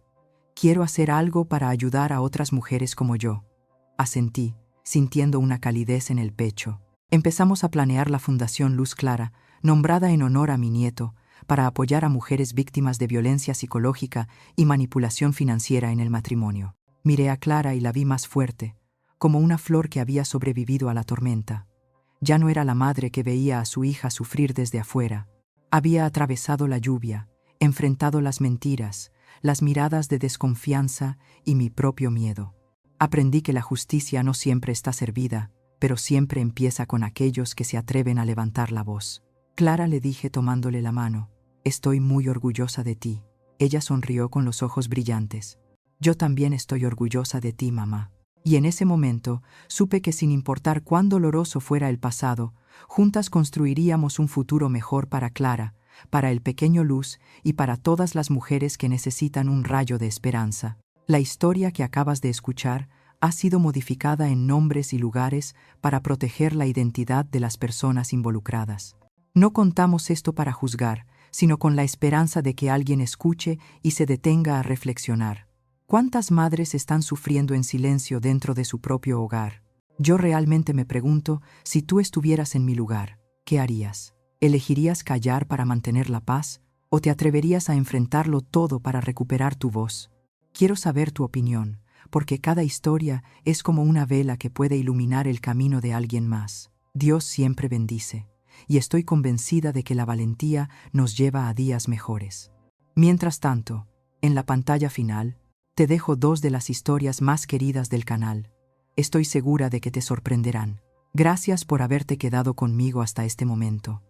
«Quiero hacer algo para ayudar a otras mujeres como yo». Asentí, sintiendo una calidez en el pecho. Empezamos a planear la Fundación Luz Clara, nombrada en honor a mi nieto, para apoyar a mujeres víctimas de violencia psicológica y manipulación financiera en el matrimonio. Miré a Clara y la vi más fuerte, como una flor que había sobrevivido a la tormenta. Ya no era la madre que veía a su hija sufrir desde afuera. Había atravesado la lluvia, enfrentado las mentiras, las miradas de desconfianza y mi propio miedo. Aprendí que la justicia no siempre está servida, pero siempre empieza con aquellos que se atreven a levantar la voz. Clara, le dije tomándole la mano, estoy muy orgullosa de ti. Ella sonrió con los ojos brillantes. Yo también estoy orgullosa de ti, mamá. Y en ese momento supe que sin importar cuán doloroso fuera el pasado, juntas construiríamos un futuro mejor para Clara, para el pequeño Luz y para todas las mujeres que necesitan un rayo de esperanza. La historia que acabas de escuchar ha sido modificada en nombres y lugares para proteger la identidad de las personas involucradas. No contamos esto para juzgar, sino con la esperanza de que alguien escuche y se detenga a reflexionar. ¿Cuántas madres están sufriendo en silencio dentro de su propio hogar? Yo realmente me pregunto, si tú estuvieras en mi lugar, ¿qué harías? ¿Elegirías callar para mantener la paz? ¿O te atreverías a enfrentarlo todo para recuperar tu voz? Quiero saber tu opinión, porque cada historia es como una vela que puede iluminar el camino de alguien más. Dios siempre bendice, y estoy convencida de que la valentía nos lleva a días mejores. Mientras tanto, en la pantalla final, te dejo 2 de las historias más queridas del canal. Estoy segura de que te sorprenderán. Gracias por haberte quedado conmigo hasta este momento.